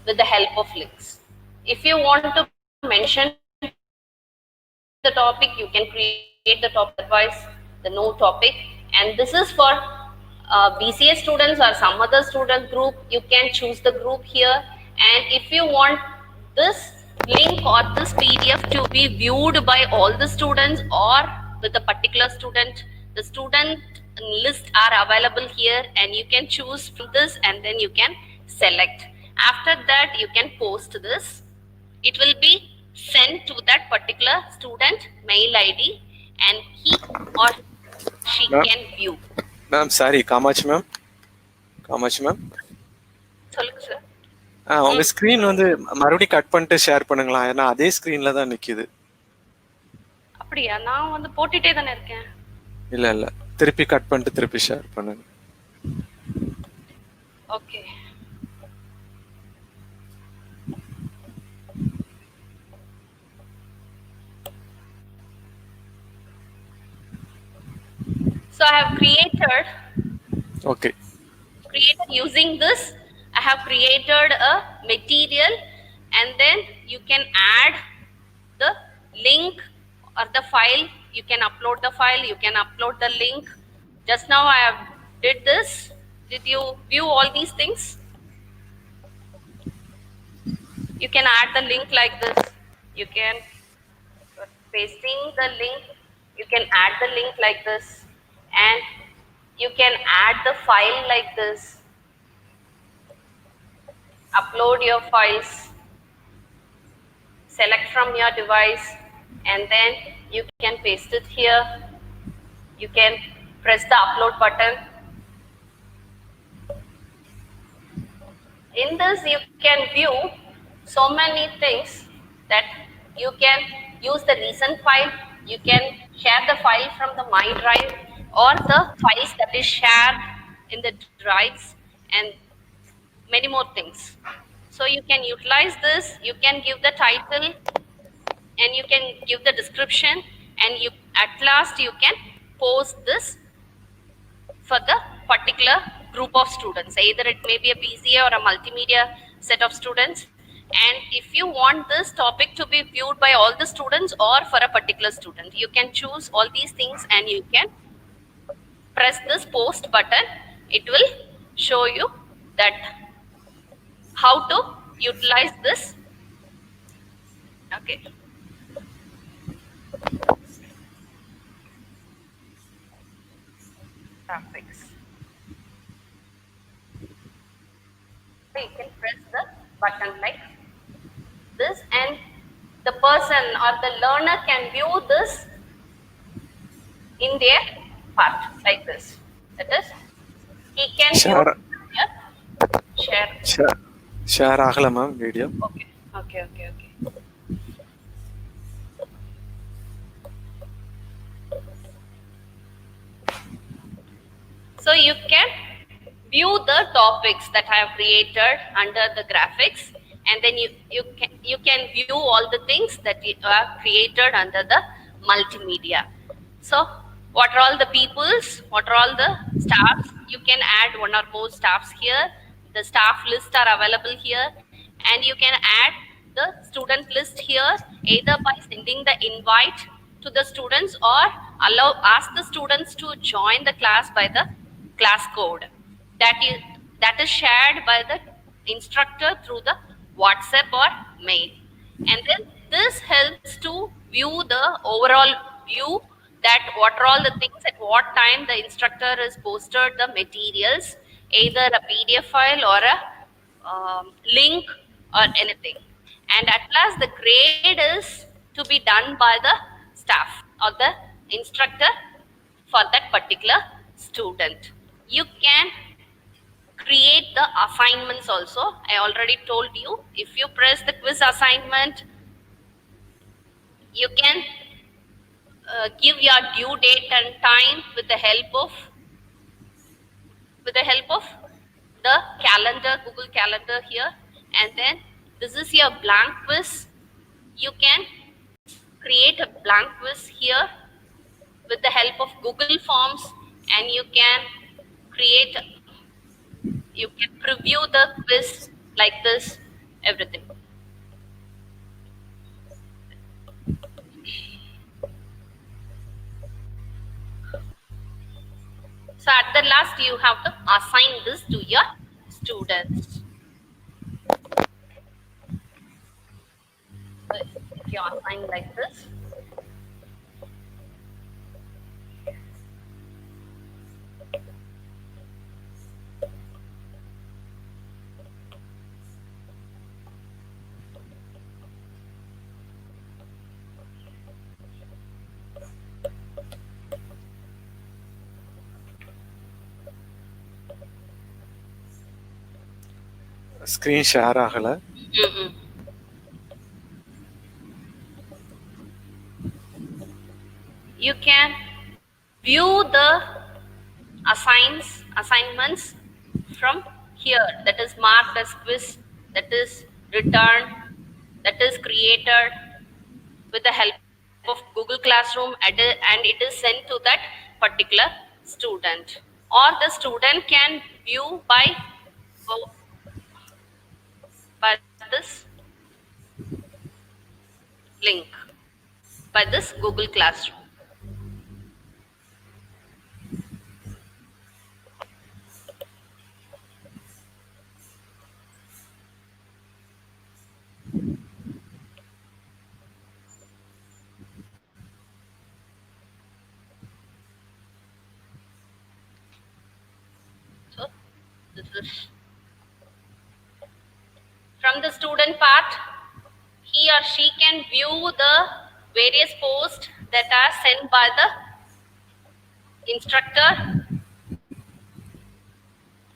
with the help of links. If you want to mention the topic, you can create the topic advice, the no topic, and this is for BCA students or some other student group. You can choose the group here, and if you want this link or this PDF to be viewed by all the students or with a particular student, the student list are available here, and you can choose from this and then you can select. After that, you can post this. It will be sent to that particular student mail ID, and he or she can view. Ma'am, sorry, Kamachi ma'am. சொல்லுங்க sir. உங்க screen வந்து மறுபடியும் cut பண்ணிட்டு share பண்ணுங்களா? ஏன்னா அதே ஸ்கிரீன்ல தான் நிக்குது. அப்படியா? நான் வந்து போட்டுட்டே தானே இருக்கேன். இல்ல திருப்பி கட் பண்ணிட்டு திருப்பி ஷேர் பண்ணுங்க. Okay. So I have created using this, I have created a material, and then you can add the link or the file. You can upload the file, you can upload the link. Just now I have did this. Did you view all these things? You can add the link like this. You can pasting the link. You can add the link like this, and you can add the file like this. Upload your files. Select from your device, and then you can paste it here. You can press the upload button. In this, you can view so many things, that you can use the recent file, you can share the file from the My Drive or the files that is shared in the drives, and many more things. So you can utilize this. You can give the title, and you can give the description, and you at last you can post this for the particular group of students. Either it may be a BCA or a multimedia set of students. And if you want this topic to be viewed by all the students or for a particular student, you can choose all these things, and you can press this post button. It will show you that how to utilize this. Okay. Graphics. So you can press the button like this, and the person or the learner can view this in their part like this. That is, he can view here. Share agala ma'am video. Okay. So you can view the topics that I have created under the graphics, and then you can view all the things that you have created under the multimedia. So what are all the peoples, what are all the staffs? You can add one or more staffs here. The staff lists are available here, and you can add the student list here either by sending the invite to the students or ask the students to join the class by the class code that is shared by the instructor through the WhatsApp or mail. And then this helps to view the overall view that what are all the things at what time the instructor has posted the materials, either a PDF file or a link or anything. And at last the grade is to be done by the staff or the instructor for that particular student. You can create the assignments also. I already told you, if you press the quiz assignment, you can give your due date and time with the help of the calendar, Google Calendar here. And then this is your blank quiz. You can create a blank quiz here with the help of Google Forms, and you can preview the quiz like this, everything. So at the last, you have to assign this to your students. So if you assign like this, Screen share agala. You can view the assignments from here, that is marked as quiz, that is returned, that is created with the help of Google Classroom, and it is sent to that particular student, or the student can view by this link, by this Google Classroom. So this is from the student part. He or she can view the various posts that are sent by the instructor.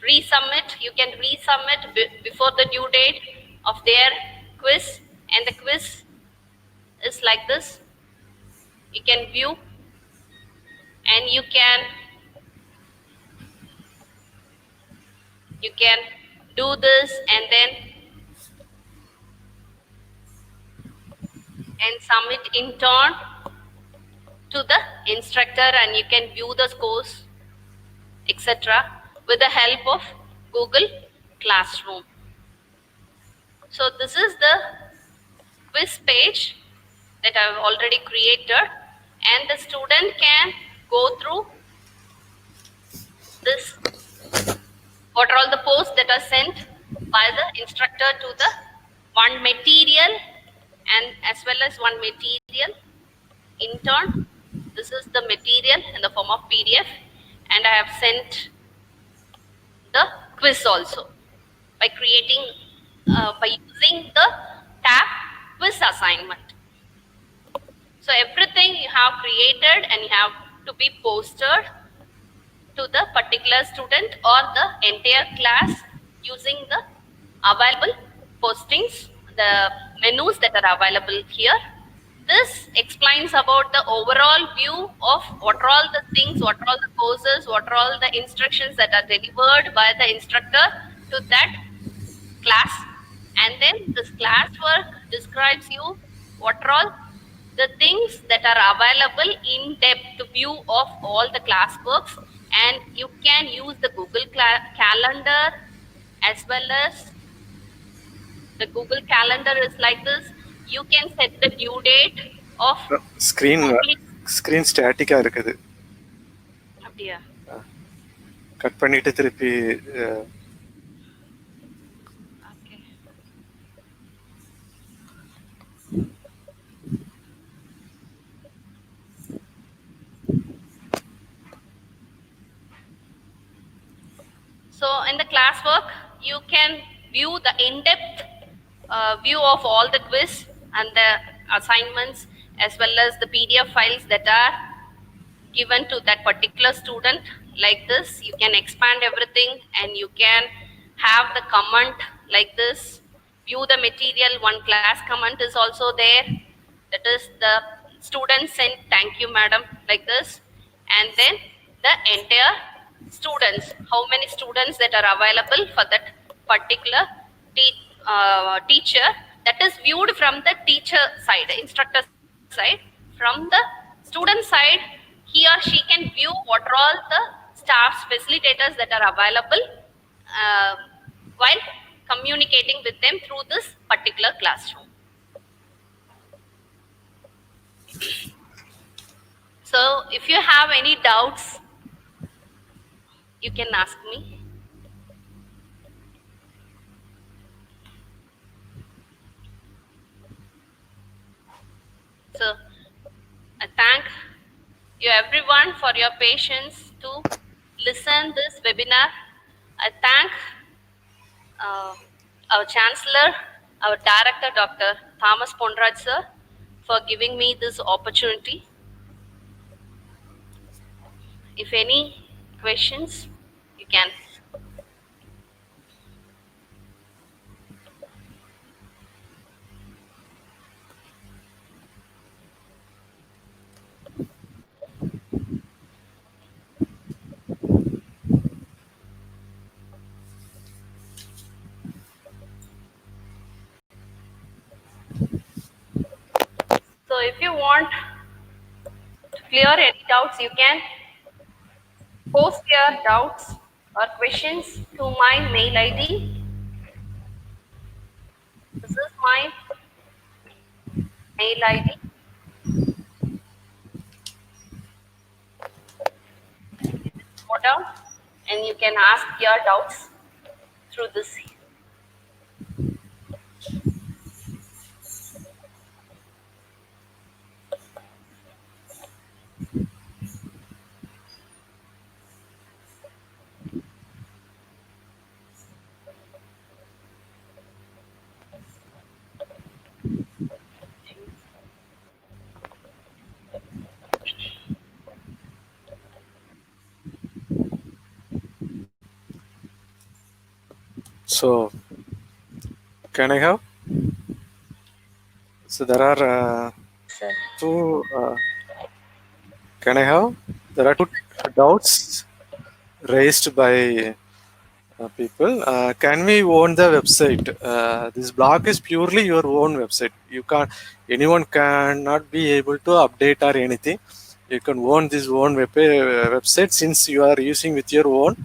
Resubmit, you can resubmit before the due date of their quiz, and the quiz is like this. You can view, and you can do this and then submit in turn to the instructor, and you can view the scores, etc., with the help of Google Classroom. So this is the quiz page that I have already created, and the student can go through this What are all the posts that are sent by the instructor to the one material and as well as one material intern. This is the material in the form of PDF, and I have sent the quiz also by creating by using the tab quiz assignment. So everything you have created and you have to be posted to the particular student or the entire class using the available postings, the menus that are available here. This explains about the overall view of what are all the things, what are all the courses, what are all the instructions that are delivered by the instructor to that class. And then this classwork describes you what are all the things that are available in depth view of all the classworks, and you can use the Google Calendar as well as the Google Calendar is like this. You can set the due date of screen static-ஆ இருக்குது. அப்படியா? Cut பண்ணிட்டு திருப்பி So in the classwork, you can view the in-depth view of all the quiz and the assignments as well as the PDF files that are given to that particular student like this. You can expand everything and you can have the comment like this. View the material, one class comment is also there. That is the student sent thank you madam like this. And then the entire students, how many students that are available for that particular teacher, that is viewed from the teacher side, instructor side. From the student side, he or she can view what are all the staffs, facilitators that are available while communicating with them through this particular classroom. So if you have any doubts, you can ask me. So I thank you everyone for your patience to listen this webinar. I thank our Chancellor, our Director, Dr. Thomas Ponraj sir, for giving me this opportunity. If any questions, you can. So if you want to clear any doubts, you can post your doubts or questions to my mail ID. This is my mail ID. Note down and you can ask your doubts through this. So, can I have? So there are two. Can I have? There are two doubts raised by people. Can we own the website? This blog is purely your own website. You can't. Anyone cannot be able to update or anything. You can own this own website since you are using with your own.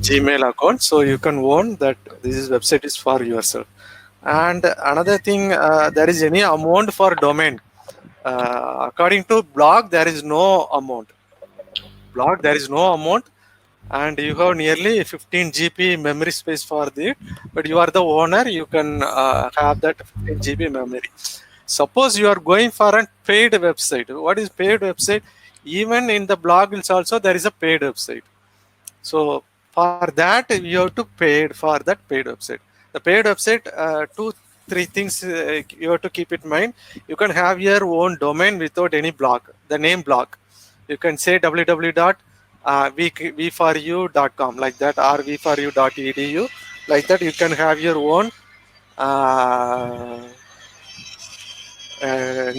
Gmail account, so you can own that this website is for yourself. And another thing, there is any amount for domain. According to blog, there is no amount. block. There is no amount, and you have nearly 15 GB memory space for it. But you are the owner. You can have that 15 GB memory. Suppose you are going for a paid website. What is paid website? Even in the blog, it's also there is a paid website. So for that, you have to pay for that paid website. The paid website, 2-3 things you have to keep in mind. You can have your own domain without any block, the name block. You can say www.v4u.com like that, or v4u.edu like that. You can have your own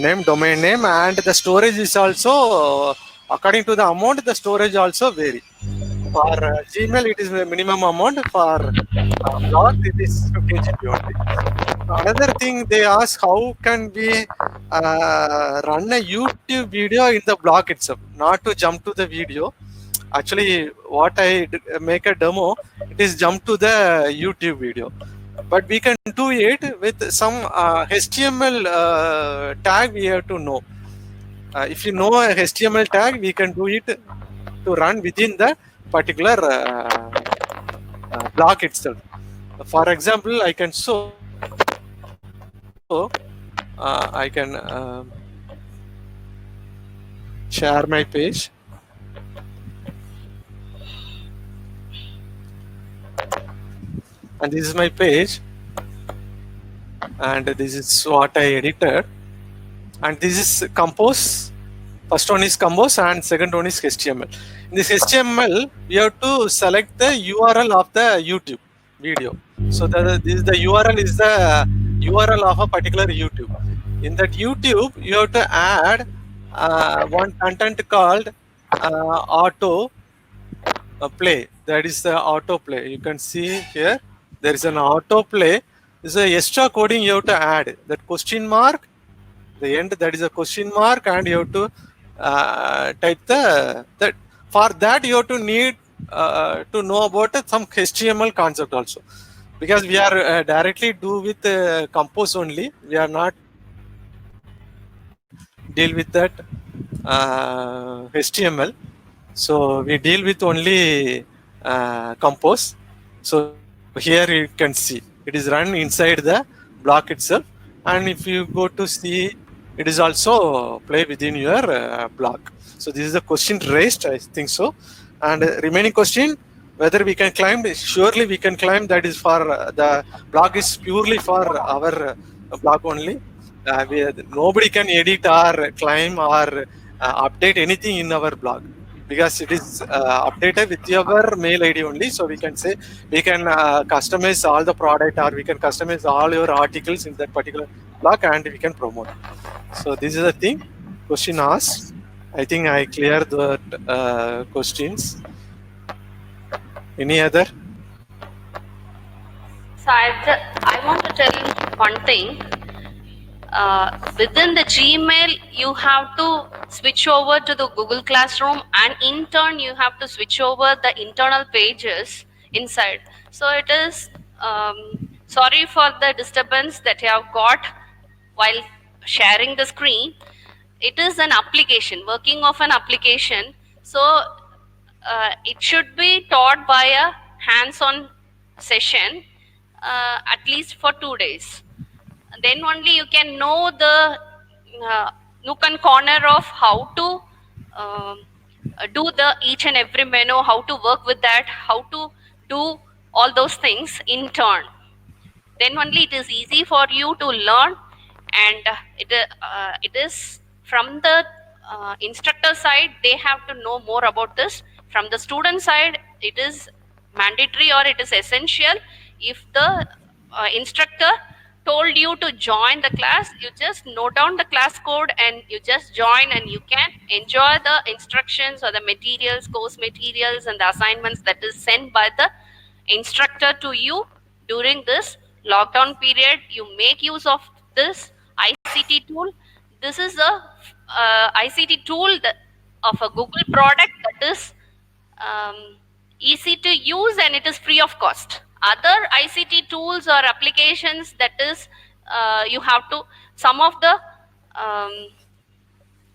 name, domain name, and the storage is also according to the amount. The storage also vary. For Gmail, it is a minimum amount. For blog, it is 15 GB only. Another thing they ask, how can we run a YouTube video in the blog itself, not to jump to the video. Actually, what I make a demo, it is jump to the YouTube video. But we can do it with some HTML tag we have to know. If you know a HTML tag, we can do it to run within the particular block itself. For example, I can show. I can share my page. And this is my page. And this is what I edited. And this is Compose. First one is Compose and second one is HTML. In this HTML, you have to select the URL of the YouTube video. So this is the URL is the URL of a particular YouTube. In that YouTube, you have to add one content called auto play. That is the auto play. You can see here, there is an auto play. This is a extra coding you have to add. That question mark, the end, that is a question mark, and you have to type that. For that, you have to need to know about some HTML concept also, because we are directly do with Compose only. We are not deal with that HTML. So we deal with only Compose. So here you can see it is run inside the block itself, and if you go to see, it is also play within your block. So this is the question raised, I think so. And remaining question, whether we can climb, surely we can climb. That is for the block is purely for our block only. Nobody can edit or climb or update anything in our blog, because it is updated with your mail ID only. So we can say we can customize all the product, or we can customize all your articles in that particular blog, and we can promote. So this is the thing. Question asked. I think I cleared the questions. Any other? So I want to tell one thing. Within the Gmail, you have to switch over to the Google Classroom, and in turn, you have to switch over the internal pages inside. So it is, sorry for the disturbance that you have got while sharing the screen. It is an application, working of an application. So it should be taught by a hands-on session, at least for 2 days. Then only you can know the nook and corner of how to do the each and every menu, how to work with that, how to do all those things in turn. Then only it is easy for you to learn, and it is from the instructor side, they have to know more about this. From the student side, it is mandatory or it is essential. If the instructor told you to join the class, you just note down the class code and you just join, and you can enjoy the instructions or the materials, course materials and the assignments that is sent by the instructor to you during this lockdown period. You make use of this ICT tool. This is a ICT tool of a Google product that is easy to use, and it is free of cost. Other ICT tools or applications that is you have to, some of the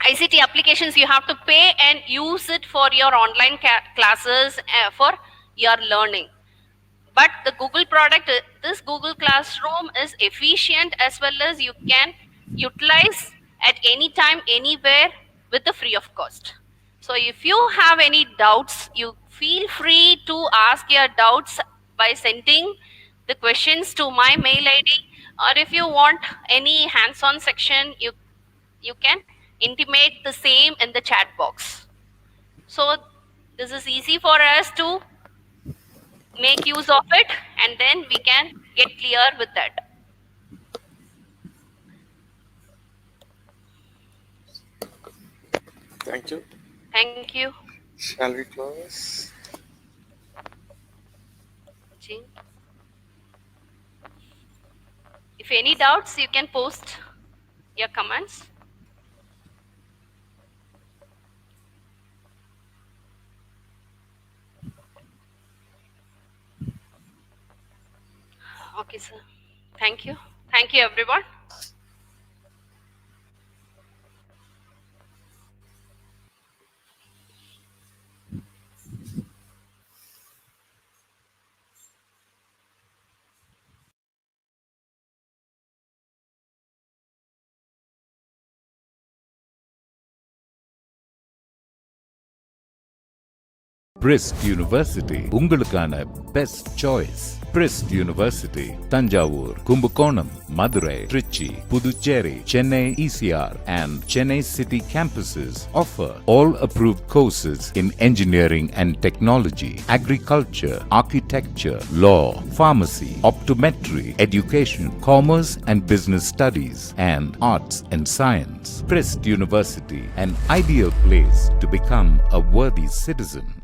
ICT applications you have to pay and use it for your online classes for your learning. But the Google product, this Google Classroom is efficient as well as you can utilize at any time, anywhere with the free of cost. So if you have any doubts, you feel free to ask your doubts by sending the questions to my mail ID, or if you want any hands-on section, you can intimate the same in the chat box. So this is easy for us to make use of it, and then we can get clear with that. Thank you. Thank you. Shall we close? Jean. If any doubts, you can post your comments. Okay, sir. Thank you. Thank you, everyone. Brist University உங்களுக்கான best choice. Brist University Tanjavur, Kumbukonam, Madurai, Trichy, Puducherry, Chennai ECR and Chennai City campuses offer all approved courses in engineering and technology, agriculture, architecture, law, pharmacy, optometry, education, commerce and business studies, and arts and science. Brist University, an ideal place to become a worthy citizen.